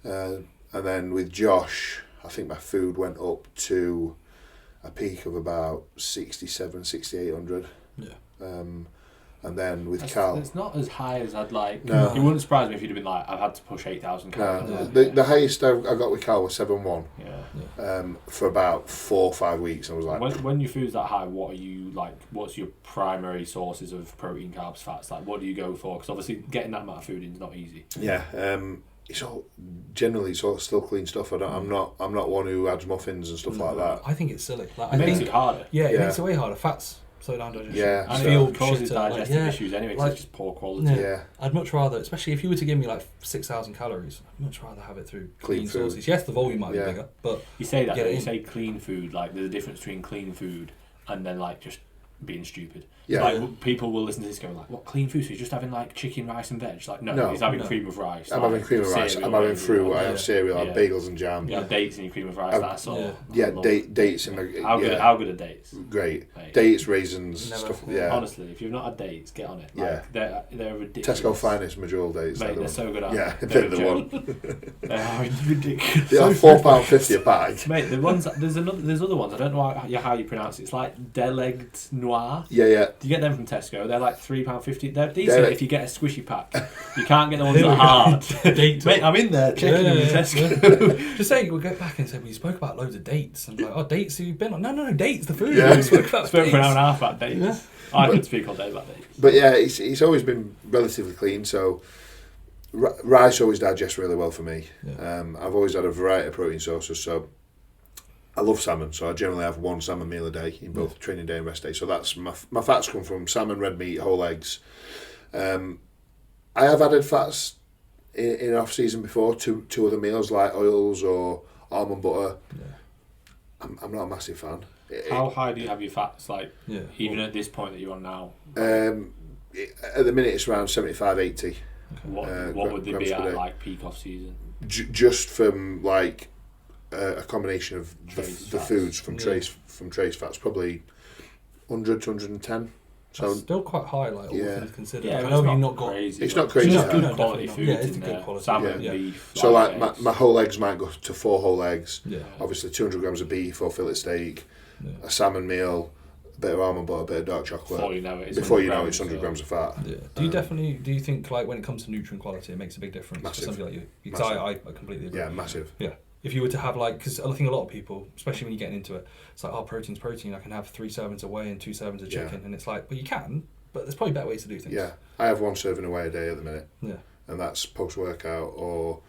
and then with Josh, I think my food went up to a peak of about 6,800. Yeah. And then with Cal... It's not as high as I'd like. No. It wouldn't surprise me if you'd have been like, I've had to push 8,000 calories. No. The highest I got with Cal was 7.1. For about 4 or 5 weeks. I was like... When your food's that high, what are you like? What's your primary sources of protein, carbs, fats? Like, what do you go for? Because obviously getting that amount of food in is not easy. Yeah. It's all generally still clean stuff. I'm not one who adds muffins and stuff like that. I think it's silly. Like, it makes it harder. Yeah, it makes it way harder. Fats slow down digestion. Yeah, and it causes digestive issues anyway. Because it's just poor quality. Yeah. I'd much rather, especially if you were to give me like 6,000 calories, I'd much rather have it through clean sources. Yes, the volume might be bigger, but you say that. You say clean food. Like there's a difference between clean food and then like just being stupid. Yeah. Like people will listen to this going like, what clean food? So he's just having like chicken, rice and veg? Like no. He's having cream of rice. I'm having cream of rice. I'm having fruit. I have cereal. I have bagels and jam. Yeah, dates in your cream of rice. That's all. Yeah, dates in my... How good are dates? Great. Dates, raisins, stuff. Yeah. Honestly, if you've not had dates, get on it. Like, they're ridiculous. Tesco finest Majorel dates. Mate, they're so good. They're the one. They are ridiculous. They're like £4.50 a bag. Mate, the ones there's other ones. I don't know how you pronounce it. It's like Deleged Noir. Yeah. You get them from Tesco. They're like £3.50. They're decent if you get a squishy pack. You can't get the ones that are hard. Mate, I'm in there checking them in Tesco. Just saying, we'll go back and say we spoke about loads of dates. And like, dates you've been on. No, dates, the food. Yeah. We spoke for an hour and a half about dates. Yeah. I could speak all day about dates. But yeah, it's always been relatively clean. So rice always digests really well for me. Yeah. I've always had a variety of protein sources. So I love salmon, so I generally have one salmon meal a day in both training day and rest day. So that's my fats come from salmon, red meat, whole eggs. I have added fats in off season before to other meals like oils or almond butter. Yeah. I'm not a massive fan. How high do you have your fats? Like even at this point that you're on now? At the minute it's around 75, 80. Okay. What would they be at like peak off season? Just from like a combination of the foods from trace fats, probably 100 to 110. So that's still quite high, like all things considered. Yeah, I know you've not got crazy. It's not crazy. It's good quality food. Yeah, it's good quality. Salmon, beef. So like my whole eggs might go to 4 whole eggs. Yeah. Obviously 200 grams of beef or fillet steak, a salmon meal, a bit of almond butter, a bit of dark chocolate. Before you know it's 100 grams of fat. Yeah. Do you think like when it comes to nutrient quality, it makes a big difference for somebody like you? Because I completely agree. Yeah, massive. Yeah. If you were to have like, because I think a lot of people, especially when you're getting into it, it's like, protein's protein. I can have 3 servings of whey and 2 servings of chicken, and it's like, well, you can, but there's probably better ways to do things. Yeah, I have 1 serving of whey a day at the minute. Yeah, and that's post workout or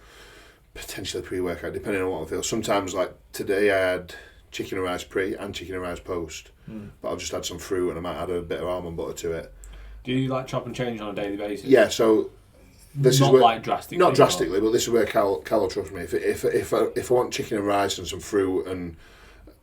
potentially pre workout, depending on what I feel. Sometimes, like today, I had chicken and rice pre and chicken and rice post, but I'll just add some fruit and I might add a bit of almond butter to it. Do you like chop and change on a daily basis? Yeah, so. This not is where, like drastically. Not drastically, but this is where Cal will trust me. If I want chicken and rice and some fruit and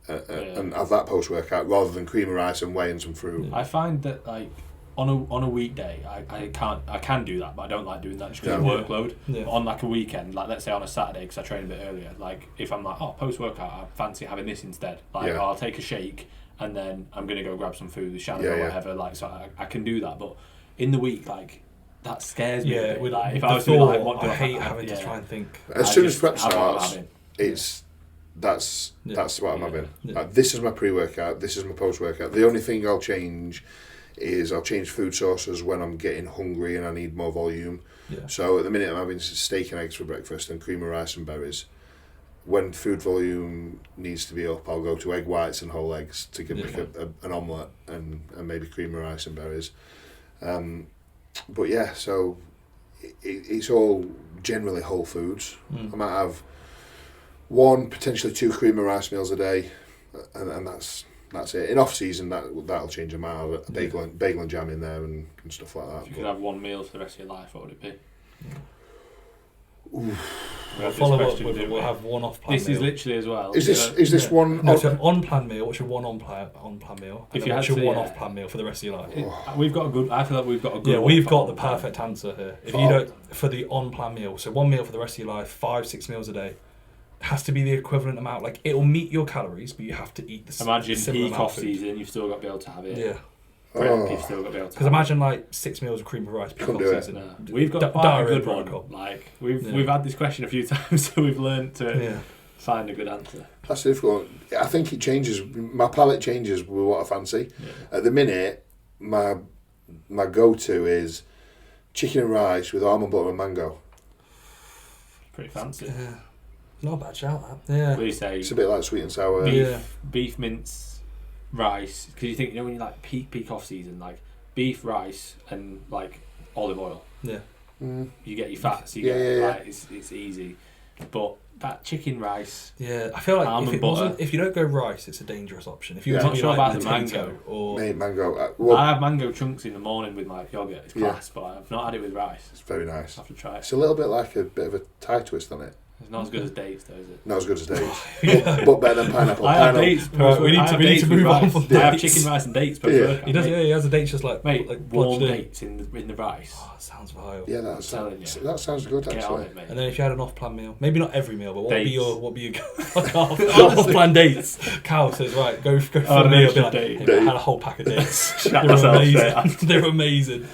have that post workout rather than cream of rice and whey and some fruit. I find that like on a weekday I can do that, but I don't like doing that just because of workload. Yeah. On like a weekend, like let's say on a Saturday because I train a bit earlier. Like if I'm like post workout, I fancy having this instead. Like I'll take a shake and then I'm gonna go grab some food with Shannon or whatever. Like so I can do that, but in the week like. That scares me. Yeah, like, if I was to be like, what do I hate having to try and think. As soon as prep starts, that's what I'm having. Yeah. Like, this is my pre-workout. This is my post-workout. The only thing I'll change is I'll change food sources when I'm getting hungry and I need more volume. Yeah. So at the minute I'm having steak and eggs for breakfast and cream of rice and berries. When food volume needs to be up, I'll go to egg whites and whole eggs to make an omelette and maybe cream of rice and berries. But yeah, so it's all generally whole foods. I might have 1, potentially 2 cream of rice meals a day, and that's it. In off season, that'll change. I might have a bagel and jam in there and stuff like that. If you could have 1 meal for the rest of your life, what would it be? Follow up with we'll have 1 off plan This meal. is literally as well. Is this one? No, so on plan meal. What's your 1 on plan meal? If you had what's your 1 to, off plan meal for the rest of your life? I feel like we've got a good. Yeah, we've got the perfect answer here. If you don't for the on plan meal, so 1 meal for the rest of your life, 5-6 meals a day, has to be the equivalent amount. Like it'll meet your calories, but you have to eat the same. Imagine peak off season, you've still got to be able to have it. Yeah. You've still got to be able to. Because imagine like 6 meals of cream of rice. Couldn't do it. No. We've got quite a good one. Like we've had this question a few times, so we've learned to find a good answer. That's difficult. I think it changes. My palate changes with what I fancy. Yeah. At the minute, my my go-to is chicken and rice with almond butter and mango. Pretty fancy. Yeah. Not a bad shout, that. Yeah. What do you say? It's a bit like sweet and sour. Beef mince, rice. Because you think, when you like peak off season, like beef, rice, and like olive oil. Yeah. You get your fats. It's easy. But that chicken rice. Yeah, I feel like if you don't go rice, it's a dangerous option. If you're not sure about the mango mango. I have mango chunks in the morning with my yogurt. It's class, but I've not had it with rice. It's very nice. I have to try it. It's a little bit like a bit of a Thai twist on it. It's not as good as dates, though, is it? Not as good as dates, but better than pineapple. I have dates. We need to move on from dates. I have chicken, rice, and dates. He does. Yeah, he has the dates just like warm dates in the rice. Oh, that sounds vile. Yeah, that sounds good actually. Get on it, mate. And then if you had an off-plan meal, maybe not every meal, but what would be your off-plan dates? Cal says, right, go for a meal. Be like, hey, I had a whole pack of dates. They were amazing.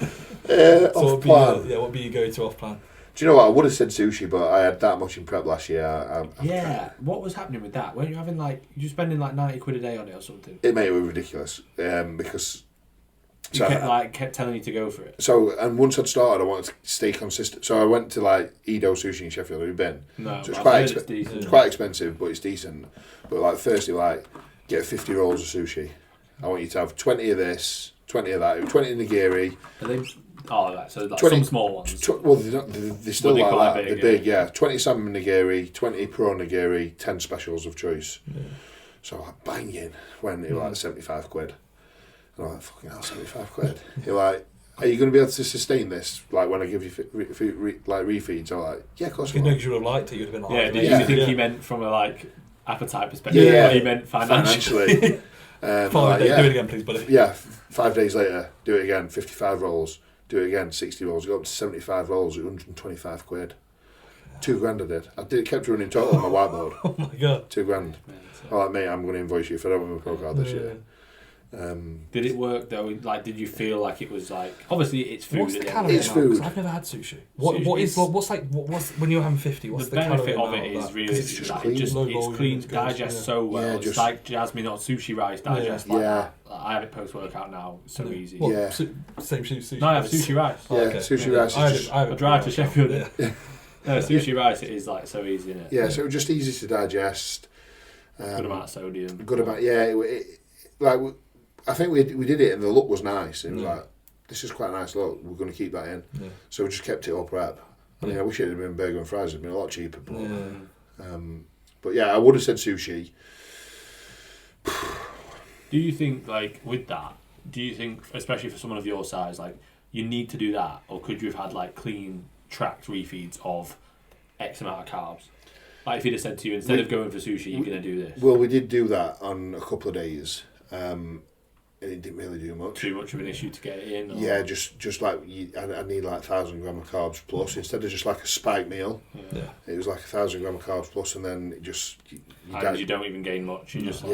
Off-plan. What would be your go-to off-plan? Do you know what? I would have said sushi, but I had that much in prep last year. What was happening with that? Weren't you having you're spending like 90 quid a day on it or something? It made it ridiculous because kept telling you to go for it. So, and once I'd started, I wanted to stay consistent. So I went to like Edo Sushi in Sheffield. Have you been? No, so it's quite expensive, but it's decent. But like firstly, get 50 rolls of sushi. I want you to have 20 of this, 20 of that, 20 nigiri. Are they? Oh, right. So 20, some small ones. They're still like that. They're big, yeah. 20 salmon nigiri, 20 prawn nigiri, 10 specials of choice. Yeah. So I'm banging when it was like 75 quid. And I'm like, fucking hell, 75 quid. You're like, are you going to be able to sustain this? Like when I give you refeeds, I'm like, yeah, of course. You would have liked it. You'd have been like, did you think he meant from a appetite perspective? Yeah, he meant financially. 5 days, do it again, please, buddy. Yeah, 5 days later, do it again. 55 rolls. Do it again, 60 rolls, go up to 75 rolls at 125 quid. 2 grand I did. Kept running total on my whiteboard. Oh my god. 2 grand. I'm like, mate, I'm going to invoice you if I don't win my pro card this year. Did it work though? Did you feel like it was obviously it's food? What's the calorie? It's food. I've never had sushi. What's when you're having 50? What's the benefit calorie of it? Is really it's just clean. It's clean, digests so well. Yeah, it's like jasmine or sushi rice digests like that. I have it post workout now. It's so easy. Same sushi. No, I have sushi rice. Sushi rice. I drive to Sheffield. Sushi rice. It is so easy, isn't it? Yeah, so just easy to digest. Good amount of sodium. Good amount. I think we did it and the look was nice. It was like, this is quite a nice look. We're going to keep that in. Yeah. So we just kept it all prep. I mean, I wish it had been burger and fries. It'd been a lot cheaper. But I would have said sushi. Do you think, with that, especially for someone of your size, you need to do that? Or could you have had, clean, tracked refeeds of X amount of carbs? If he'd have said to you, instead of going for sushi, you're going to do this. Well, we did do that on a couple of days. It didn't really do much. Too much of an issue to get it in? Or? Yeah, just I need 1,000 gram of carbs plus instead of just a spike meal. Yeah. It was 1,000 gram of carbs plus, and then it just you don't even gain much. You just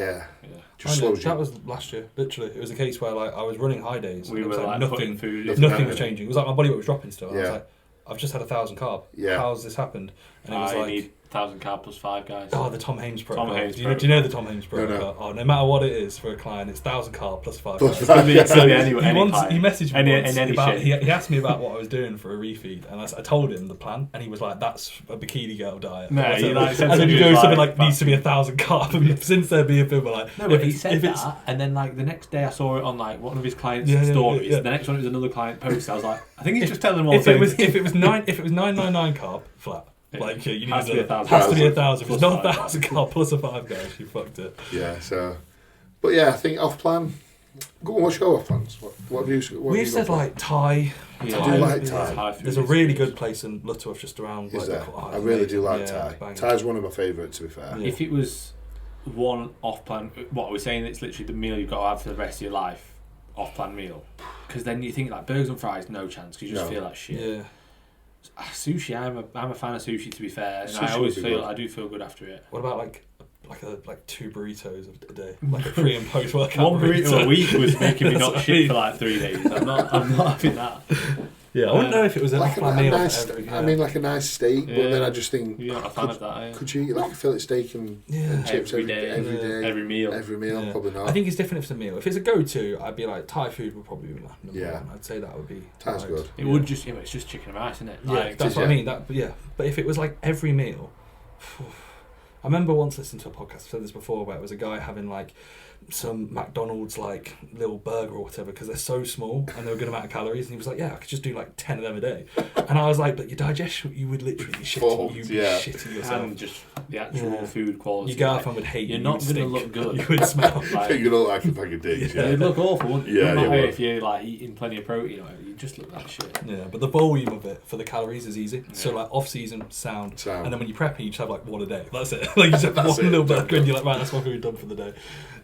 just slows you. That was last year. Literally, it was a case where I was running high days. We were nothing was changing. It was my body weight was dropping still. I was like, I've just had 1,000 carb. Yeah. How has this happened? And it was I need 1,000 carb plus 5 guys. Oh, the Tom Hames protocol. Do you know the Tom Hames protocol? No. Oh, no matter what it is for a client, it's 1,000 carb plus 5 guys. He messaged me once he asked me about what I was doing for a refeed, and I told him the plan, and he was like, "That's a bikini girl diet." No, and then he goes something needs to be 1,000 carb. And since there being people no, but he said that, and then the next day I saw it on one of his clients' stories. The next one it was another client post. I was like, I think he's just telling them all. If it was 999 carb flat. You need has to be 1,000. If it's not 1,000 carb plus a 5 guys, you fucked it. Yeah. So, but I think off plan. What's your off plans? What do you? We've said Thai. I do like Thai. There's a really good place in Lutterworth just around. Is there? I really do like Thai. Thai's one of my favourites, to be fair. Yeah. If it was one off plan, what are we saying? It's literally the meal you've got to have for the rest of your life. Off plan meal, because then you think burgers and fries, no chance, because you just feel like shit. Yeah. Sushi, I'm a fan of sushi, to be fair, and I do feel good after it. What about like 2 burritos a day, a pre and post workout? One burrito a week was making me not shit for 3 days. I'm not having that. Yeah, I wouldn't know if it was like a meal. I mean, like a nice steak, but then I just think, you're not a fan of that, could you eat like a fillet steak and chips every day, every meal? Probably not. I think it's different if it's a meal. If it's a go-to, I'd be like Thai food would probably be my number one. I'd say that would be. Thai's good. It would just, it's just chicken and rice, isn't it? Like, that's what I mean. But if it was like every meal, I remember once listening to a podcast. I've said this before, where it was a guy having like some McDonald's like little burger or whatever because they're so small and they're a good amount of calories, and he was like, I could just do like 10 of them a day. And I was like, but your digestion, you would literally be shitting, shitting yourself. And just the actual food quality. Your girlfriend would hate you. You're not going to look good. You would smell like you look like a bag of dicks. You'd look awful, wouldn't you? Yeah, no matter if you're like eating plenty of protein, you just look like shit. Yeah, but the volume of it for the calories is easy. So like off season, sound. And then when you're prepping, you just have like one a day. That's it. Like you just have one little burger and you're like, right, that's my food done for the day.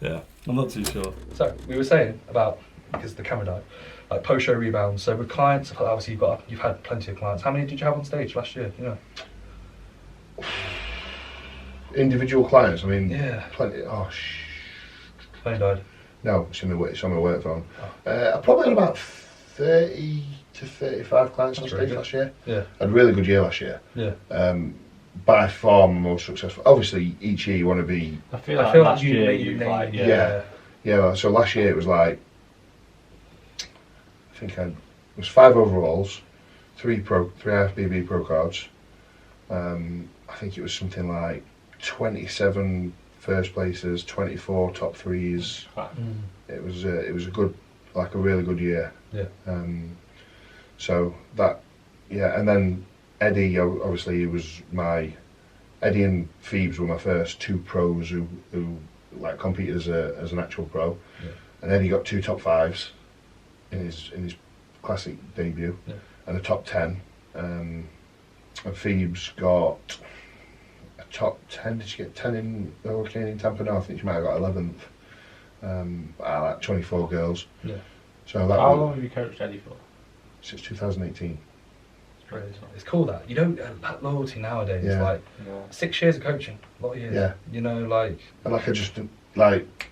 Yeah, I'm not too sure. So we were saying about, because the camera died, like post-show rebounds. So with clients, obviously you've had plenty of clients. How many did you have on stage last year? You know, individual clients. I mean, plenty. Phone died. No, it's on my work phone. I probably had about 30 to 35 clients on stage last year. Yeah, I had a really good year last year. Yeah. By far my most successful. Obviously, each year you want to be. I feel like last year you like yeah. So last year it was like, I think it was 5 overalls, 3 IFBB pro cards. I think it was something like 27 first places, 24 top 3s. It was a really good year. Yeah. So that, and then Eddie, obviously, Eddie and Phoebe were my first 2 pros who like competed as an actual pro, and Eddie got 2 top 5s in his classic debut, and a top 10, and Phoebe's got a top 10. Did she get 10 in the Hurricane in Tampa? No, I think she might have got 11th. Like 24 girls. Yeah. So how long have you coached Eddie for? Since 2018. It's cool that you don't that loyalty nowadays. Like 6 years of coaching, a lot of years. Yeah. You know, like. And like I just like.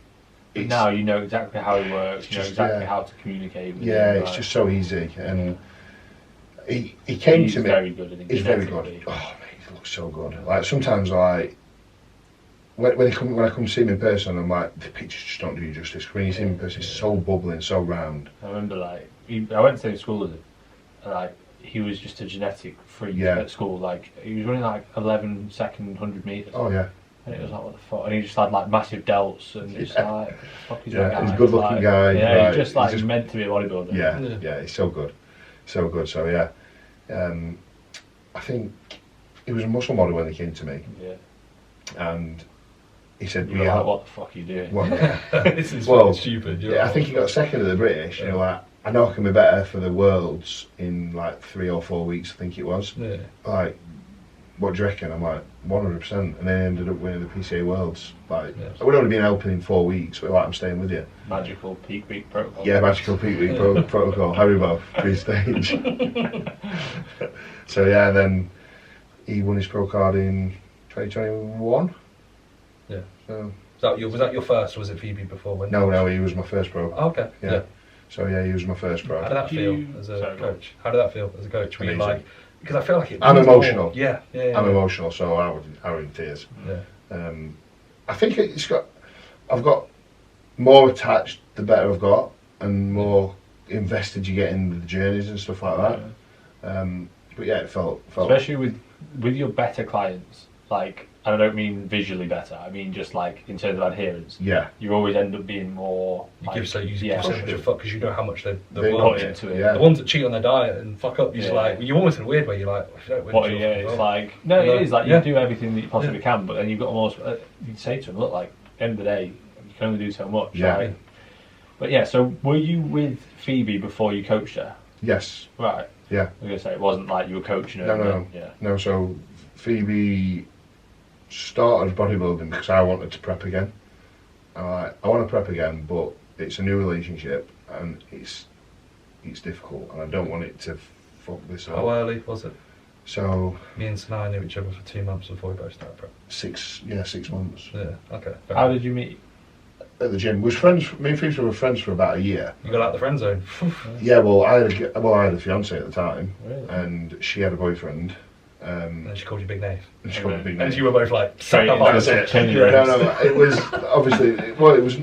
Now you know exactly how he works. You know exactly how to communicate with him. It's just so easy, and he came to me. He's very good. I think he's very good. Oh mate, he looks so good. Like sometimes like. When I come see him in person, I'm like, the pictures just don't do you justice. When you see him in person, he's so bubbling, so round. I remember like I went to the same school with him, and like he was just a genetic freak at school. Like he was running like 11-second 100 meters. Oh yeah. And it was like, what the fuck? And he just had like massive delts and just like, fuck is that guy? He's a good looking guy. Yeah, he's just like meant to be a bodybuilder. Yeah, he's so good. So good. So yeah. I think he was a muscle model when he came to me. Yeah. And he said, you were like, what the fuck are you doing? Well, this is fucking stupid. I think he got second at the British. You know, like, I know I can be better for the Worlds in like 3 or 4 weeks, I think it was. Yeah. Like, what do you reckon? I'm like, 100%. And then I ended up winning the PCA Worlds. Like, I would only been helping in 4 weeks, but like, I'm staying with you. Magical peak week protocol. Yeah, magical peak week protocol. Haribo, pre-stage. So yeah, and then he won his pro card in 2021. Yeah. So, was that your first, or was it Phoebe before? No, he was my first pro. Oh, okay. Yeah. So yeah, he was my first pro. How did that feel as a coach? How did that feel as a coach? Were you like, because I feel like I'm emotional. More. Yeah. I'm emotional, so I was in tears. Yeah. I think I've got more attached the better I've got, and more invested you get in the journeys and stuff like that. But yeah, it felt especially with your better clients, like, and I don't mean visually better, I mean just like in terms of adherence. Yeah. You always end up being more. You give so much a fuck because you know how much they put into it. Yeah. The ones that cheat on their diet and fuck up, you're just like, you're almost in a weird way. You're like, if you don't win, it's like it is like you do everything that you possibly can, but then you've got almost you'd say to them, look, like at the end of the day, you can only do so much. Yeah. Right? But yeah, so were you with Phoebe before you coached her? Yes. Right. Yeah. I was gonna say it wasn't like you were coaching her. No. Yeah. No, so Phoebe started bodybuilding because I wanted to prep again. I want to prep again, but it's a new relationship and it's difficult, and I don't want it to fuck this up. How early was it? So me and Sinai knew each other for 2 months before we both started prep. 6 months. Yeah. Okay. How did you meet? at the gym. We was friends. Me and Phoebe were friends for about a year. You got out the friend zone. Yeah, well, I had a fiance at the time, really? And she had a boyfriend. And she called you Big Nate. And she called me Big Nate. And you were both like, no, it was obviously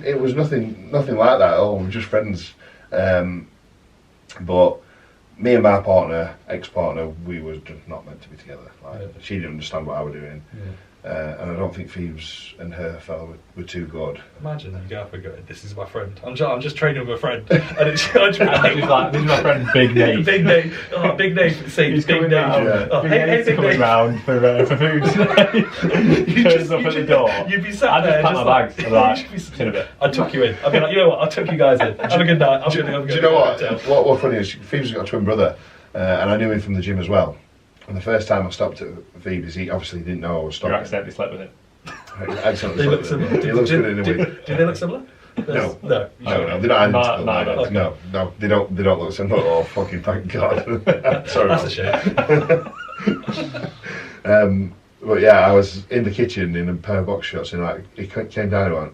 it was nothing like that at all. We were just friends. But me and my partner, ex-partner, we were just not meant to be together. She didn't understand what I was doing. Yeah. And I don't think Phoebe's and her fella were too good. Imagine that you go up and go, this is my friend. I'm just training with a friend. And it's like, this is my friend Big Nate. Big Nate. Oh, Big Nate for the sake of Big Nate. Yeah. Hey, Big Nate. Round for food today. Turns up at the door. You'd be sat there. I just pack my bags. In a bit. I'd tuck you in. I'd be like, you know what, I'll tuck you guys in. Have a good night. Do you know what? What funny is, Phoebe's got a twin brother, and I knew him from the gym as well. And the first time I stopped at Phoebe's, he obviously didn't know I was stopping. You accidentally slept with him. I accidentally slept with him. He looks good in a wig. Do they look similar? No, they're not identical. No, they don't look similar. Oh, fucking thank God. Sorry, that's a shame. But yeah, I was in the kitchen in a pair of box shorts, and he came down and went,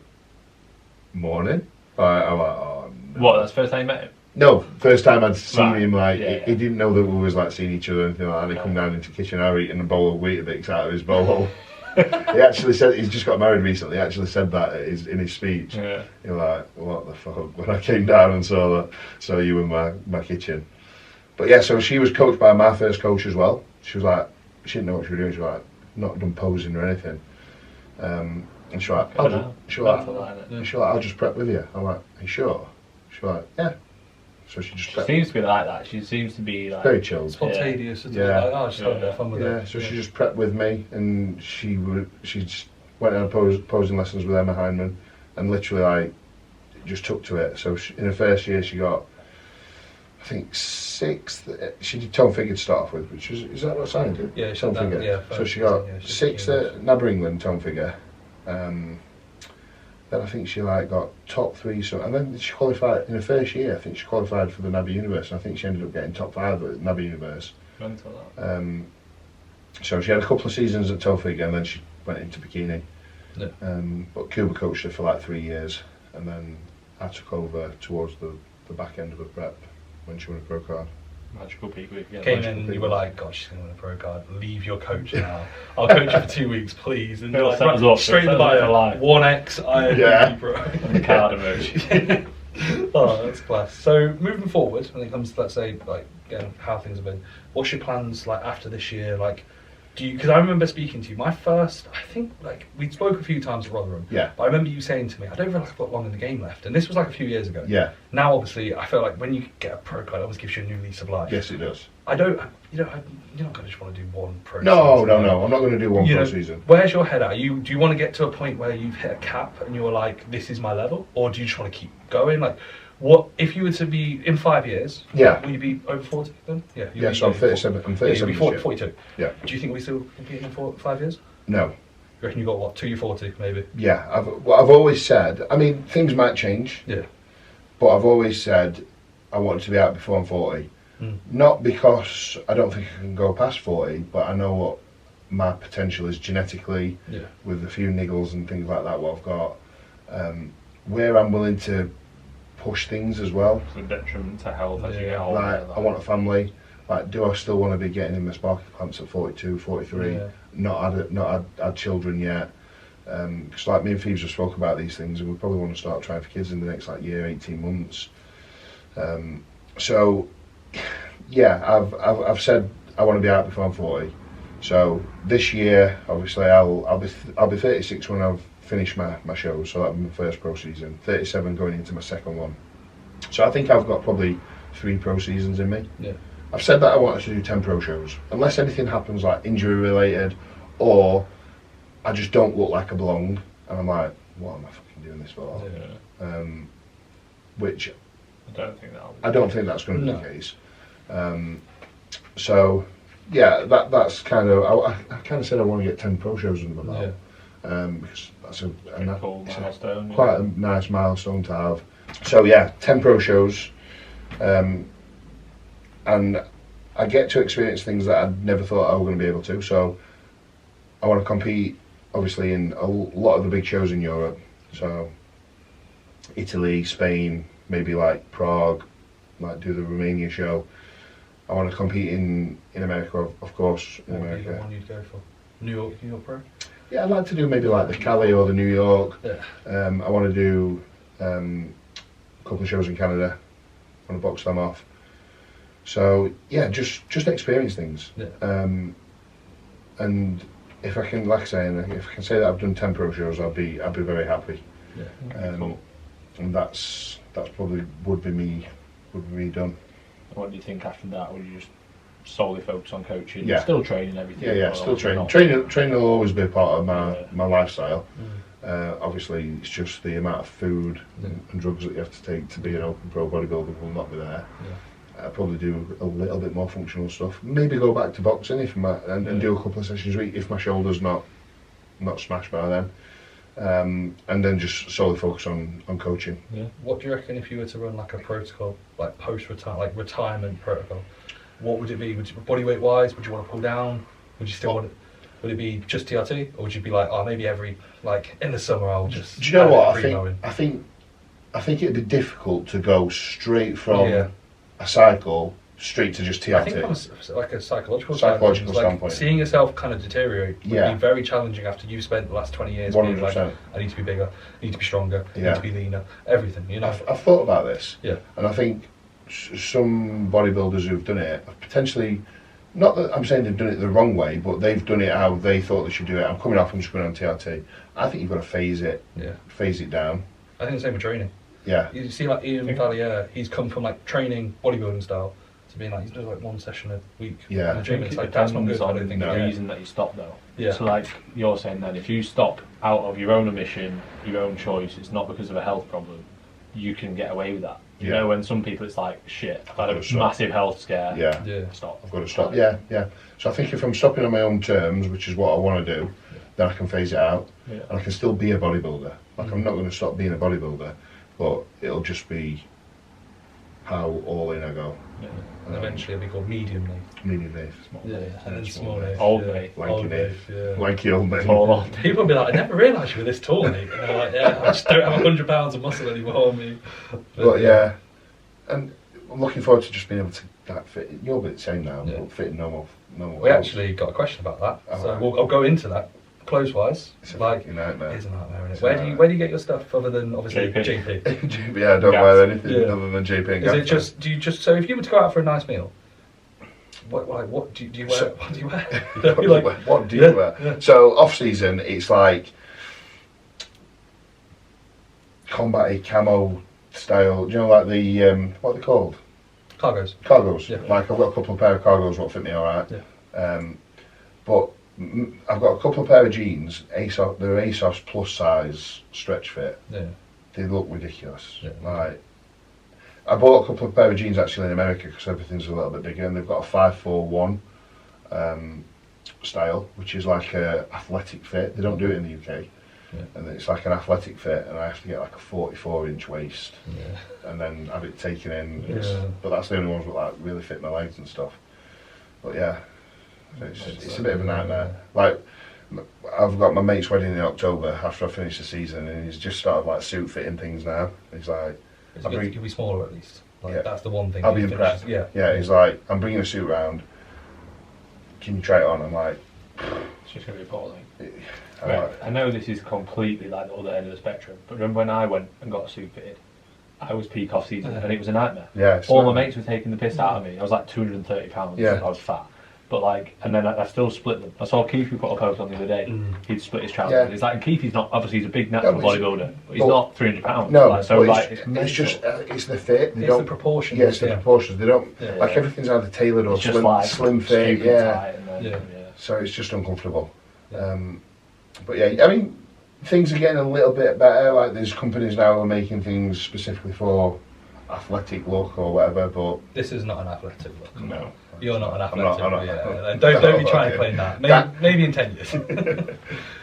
"Morning." I'm like, oh. No. What? That's the first time you met him? No, first time I'd seen him. He didn't know that we was seeing each other or anything like that. And he come down into the kitchen, I was eating a bowl of Weetabix out of his bowl. He actually said he's just got married recently. He actually said that in his speech. Yeah. He was like, "What the fuck?" When I came down and saw you in my kitchen. But yeah, so she was coached by my first coach as well. She was like, she didn't know what she was doing. She was like, not done posing or anything. And she was like, I'll just prep with you. I'm like, are you sure? She was like, yeah. So she seems to be like that. She seems to be like very chilled, spontaneous. Just having a bit of fun with it. So she just prepped with me, and she just went on posing lessons with Emma Heineman, and literally just took to it. So in her first year, she got, I think, 6th. She did tone figure to start off with, which is that what I did? Yeah, tone figure. Yeah, so she got 6th at NABBA England tone figure. Then I think she got top 3, and then she qualified in her first year. I think she qualified for the NABBA Universe, and I think she ended up getting top 5 at NABBA Universe. So she had a couple of seasons at toe figure, and then she went into bikini. Yeah. But Cuba coached her for 3 years, and then I took over towards the back end of her prep when she won a pro card. Magical people. Came in and you were like, God, she's going to win a pro card. Leave your coach now. I'll coach you for 2 weeks, please. And you're like, straight in the bio, 1X, IFBB pro. The card emoji. Oh, that's class. So moving forward, when it comes to, let's say, again, how things have been, what's your plans after this year? Because I remember speaking to you, I think we spoke a few times at Rotherham. Yeah. But I remember you saying to me, I don't feel like I've got long in the game left. And this was a few years ago. Yeah. Now, obviously, I feel like when you get a pro card, it always gives you a new lease of life. Yes, it does. You're not going to just want to do one pro season. No. I'm not going to do one pro season. Where's your head at? Do you want to get to a point where you've hit a cap and you're like, this is my level? Or do you just want to keep going? What if you were to be in 5 years? Yeah. Will you be over 40 then? Yeah. Yeah. So I'm 37. I'm 37. You'll be 42. Yeah. Do you think we still competing in 5 years? No. You reckon you got what? 2 year 40 maybe? Yeah. I've always said. I mean, things might change. Yeah. But I've always said I wanted to be out before I'm 40. Not because I don't think I can go past 40, but I know what my potential is genetically. Yeah. With a few niggles and things like that. What I've got. Where I'm willing to push things as well. It's a detriment to health as you get older. I want a family. Do I still want to be getting in my sparky pants at 42, 43? Yeah. Not had children yet. Because me and Phoebe just spoke about these things, and we probably want to start trying for kids in the next year, 18 months. So, yeah, I've said I want to be out before I'm 40. So this year, obviously, I'll be 36 when I've finished my shows. So that'll be my first pro season. 37 going into my second one. So I think I've got probably 3 pro seasons in me. Yeah. I've said that I wanted to do 10 pro shows, unless anything happens injury related, or I just don't look like I belong, and I'm like, what am I fucking doing this for? Yeah. Which I don't think that's going to be the case. So yeah, that's kind of I kind of said I want to get 10 pro shows under my belt. Yeah. Because that's quite a nice milestone to have. So yeah, 10 pro shows, and I get to experience things that I never thought I was going to be able to. So I want to compete, obviously, in a lot of the big shows in Europe. So Italy, Spain, maybe like Prague, like do the Romania show. I want to compete in America, of course. In America. What would be the one you'd go for? New York Pro? Yeah, I'd like to do maybe like the Cali or the New York. Yeah. I want to do a couple of shows in Canada. I want to box them off. So yeah, just experience things. Yeah. And if I can, like I say, if I can say that I've done 10 pro shows, I'd be very happy. Yeah. Cool. And that's probably would be me done. What do you think after that? Would you just solely focus on coaching? Yeah. Still training everything? Yeah, still training. Training will always be a part of my lifestyle. Obviously, it's just the amount of food and drugs that you have to take to be an open pro bodybuilder will not be there. Yeah. I'll probably do a little bit more functional stuff. Maybe go back to boxing and do a couple of sessions a week if my shoulder's not smashed by then. And then just solely focus on coaching. Yeah. What do you reckon if you were to run like a protocol, like retirement protocol? What would it be? Bodyweight wise, would you want to pull down? Would you still want it? Would it be just TRT, or would you be like, oh, maybe in the summer I'll just? Do you know what I think it'd be difficult to go straight from a cycle straight to just TRT. I think from a psychological standpoint, seeing yourself kind of deteriorate would be very challenging after you've spent the last 20 years 100%. being like, I need to be bigger, I need to be stronger, I need to be leaner, everything, you know. I've thought about this, yeah, and I think some bodybuilders who've done it have potentially, not that I'm saying they've done it the wrong way, but they've done it how they thought they should do it. I'm coming off and just going on TRT. I think you've got to phase it down. I think the same with training. Yeah. You see like Ian Valliere, he's come from like training bodybuilding style to being like, he's doing like one session a week in the gym. It's like, that's not good. I don't think the reason that you stop though. Yeah. So like you're saying then, if you stop out of your own admission, your own choice, it's not because of a health problem, you can get away with that. You know, when some people it's like, shit, I've had a massive health scare. Yeah. Stop. I've got to stop. Yeah. So I think if I'm stopping on my own terms, which is what I want to do, then I can phase it out. Yeah. And I can still be a bodybuilder. Like I'm not going to stop being a bodybuilder, but it'll just be how all in I go. Yeah. And eventually it'll be called medium NATH. Medium NATH. And then small NATH. Old NATH. Lanky NATH. Lanky old NATH. People will be like, I never realised you were this tall, Nate. And they're like, yeah, I just don't have 100 pounds of muscle anymore on me. But yeah, and I'm looking forward to just being able to fit. You're a bit the same now, but fit in normal. We actually got a question about that, so I'll go into that. Clothes-wise, it's a nightmare. It's a nightmare, isn't it? Where do you get your stuff other than obviously JP? Yeah, I don't wear anything other than JP and Is it just? Do you just? So if you were to go out for a nice meal, what do you wear? What do you wear? What do you wear? Yeah. So off season, it's like combat camo style. Do you know, like the what are they called? Cargos. Yeah. Like I've got a couple of pair of cargos what fit me all right. Yeah. But I've got a couple of pair of jeans. They're ASOS plus size stretch fit. Yeah. They look ridiculous. Yeah. Like I bought a couple of pair of jeans actually in America because everything's a little bit bigger, and they've got a 541 style, which is like a athletic fit. They don't do it in the UK. Yeah. And it's like an athletic fit, and I have to get like a 44-inch waist, yeah. and then have it taken in. Yeah. But that's the only ones that like really fit my legs and stuff. But yeah, it's a bit of a nightmare. Like I've got my mate's wedding in October after I finish the season, and he's just started like suit fitting things now. He's like, you'll be smaller at least. Like, that's the one thing. I'll be impressed. Yeah. He's like, I'm bringing a suit round. Can you try it on? I'm like, it's just gonna be appalling. I know this is completely like the other end of the spectrum, but remember when I went and got a suit fitted? I was peak off season and it was a nightmare. Yeah, all my mates were taking the piss out of me. I was like 230 pounds. Yeah. I was fat. But like, and then I still split them. I saw Keith who put a post on the other day. He'd split his trousers. Yeah. He's like, and Keith, he's not obviously he's a big natural bodybuilder, but he's not 300 pounds. No, like, so like it's just it's the fit. It's the proportions. Yeah, it's the proportions. They don't like everything's either tailored or slim fit. Yeah. So it's just uncomfortable. But yeah, I mean, things are getting a little bit better. Like there's companies now who are making things specifically for athletic look or whatever. But this is not an athletic look. No. You're not an athletic. I'm not. Don't be trying to claim that. Maybe in 10 years.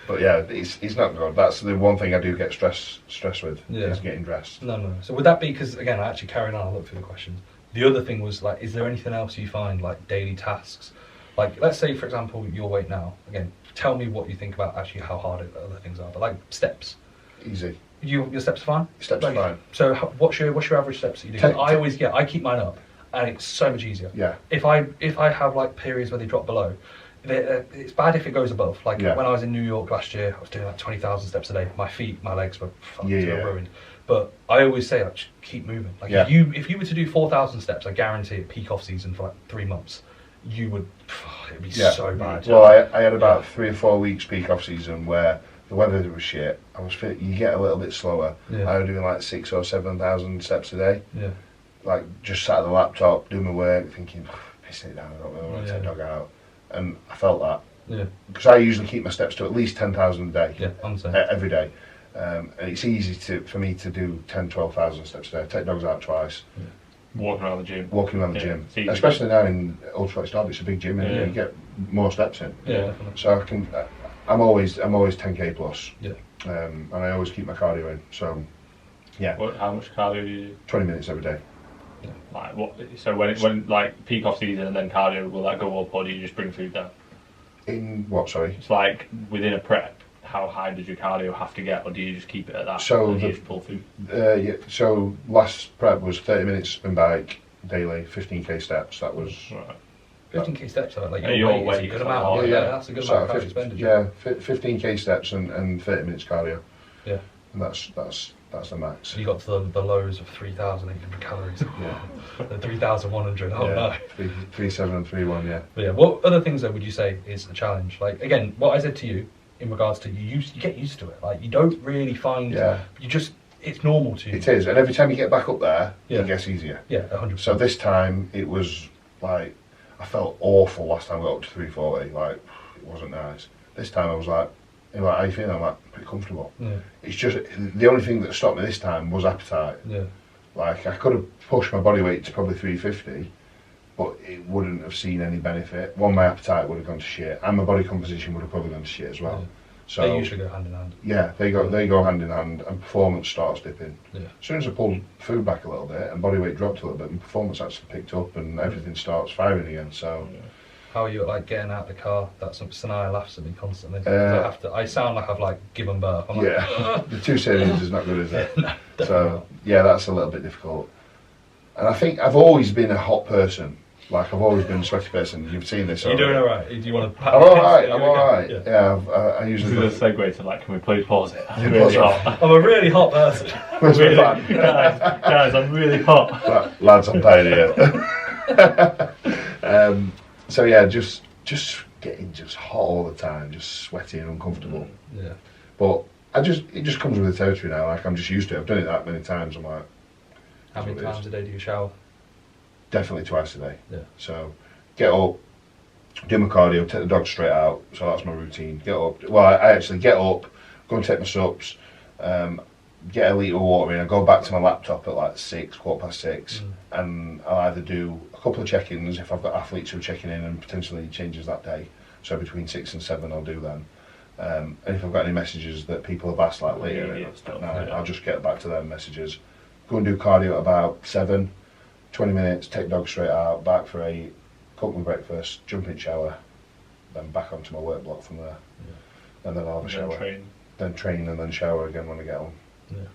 But yeah, it's not good. That's the one thing I do get stressed with is getting dressed. No. So would that be, because again, I actually carried on, I looked through the questions. The other thing was like, is there anything else you find like daily tasks? Like, let's say for example, your weight now. Again, tell me what you think about actually how hard other things are. But like steps. Easy. Your steps are fine? Steps are fine. So what's your average steps that you do? I keep mine up, and it's so much easier. Yeah. If I have like periods where they drop below, it's bad if it goes above. Like when I was in New York last year, I was doing like 20,000 steps a day. My feet, my legs were ruined. But I always say, like, just keep moving. Like if you were to do 4,000 steps, I guarantee at peak off season for like 3 months, you would. It'd be so bad. Well, I had about 3 or 4 weeks peak off season where the weather was shit. I was fit. You get a little bit slower. I was doing like 6,000 or 7,000 steps a day. Yeah. Like just sat at the laptop doing my work, thinking, pissing it down. I don't really want to take dog out. And I felt that. Yeah. Because I usually keep my steps to at least 10,000 a day. Yeah, I'm saying. Every day. And it's easy for me to do 10, 12,000 steps a day. I take dogs out twice. Yeah. Walking around the gym. Especially now in Ultra Style, it's a big gym, and you get more steps in. Yeah, definitely. So I'm always 10k plus. Yeah. And I always keep my cardio in. So, yeah. How much cardio do you do? 20 minutes every day. Yeah. Like what? So when like peak off season and then cardio, will that go up, or do you just bring food down? In what? Sorry. It's like within a prep. How high does your cardio have to get, or do you just keep it at that? So you just pull food. So last prep was 30 minutes spin bike daily, 15k steps. That was. Right. 15k steps, like your weight is a good amount. Yeah, that's a good amount of expenditure. Yeah, 15k steps and 30 minutes cardio. Yeah. And that's the max. So you got to the lows of 3,800 calories. Yeah. And 3,100. Oh no. 3.7 and 3.1. Yeah. But yeah. What other things though would you say is the challenge? Like again, what I said to you in regards to you get used to it. Like you don't really find. Yeah. It's normal to you. It is, and every time you get back up there, it gets easier. Yeah, 100%. So this time it was like I felt awful last time I got up to 340. Like it wasn't nice. This time I was like, how you feeling? I'm like pretty comfortable. Yeah. It's just the only thing that stopped me this time was appetite. Yeah. Like I could have pushed my body weight to probably 350, but it wouldn't have seen any benefit. One, my appetite would have gone to shit, and my body composition would have probably gone to shit as well. Yeah. So they usually go hand in hand. Yeah, they go hand in hand, and performance starts dipping. Yeah. As soon as I pulled food back a little bit and body weight dropped a little bit, and performance actually picked up, and everything starts firing again. So. Yeah. How are you at like getting out of the car? That's something Sanaya laughs at me constantly. I sound like I've like given birth. I'm like, the 2 series is not good, is it? No, so that's a little bit difficult. And I think I've always been a hot person. Like I've always been a sweaty person. You've seen this. You're doing all right. Do you want to? I'm all right. Yeah. I usually. This is a segue to like, can we please pause it? I'm really hot. I'm a really hot person. Guys, I'm really hot. Lads, I'm tired here. So yeah, just getting just hot all the time, just sweaty and uncomfortable. Yeah. But it just comes with the territory now. Like I'm just used to it. I've done it that many times. I'm like. How many times a day do you shower? Definitely twice a day. Yeah. So get up, do my cardio, take the dog straight out. So that's my routine. Get up. Well, I actually get up, go and take my sups, get a litre of water in. I go back to my laptop at like 6:15, and I'll either do a couple of check-ins if I've got athletes who are checking in and potentially changes that day. So between 6 and 7, I'll do them. And if I've got any messages that people have asked like later, I'll just get back to them messages. Go and do cardio at about 7. 20 minutes, take dog straight out, back for 8, cook my breakfast, jump in shower, then back onto my work block from there. And then I'll have a shower. Then train and then shower again when I get home. Yeah.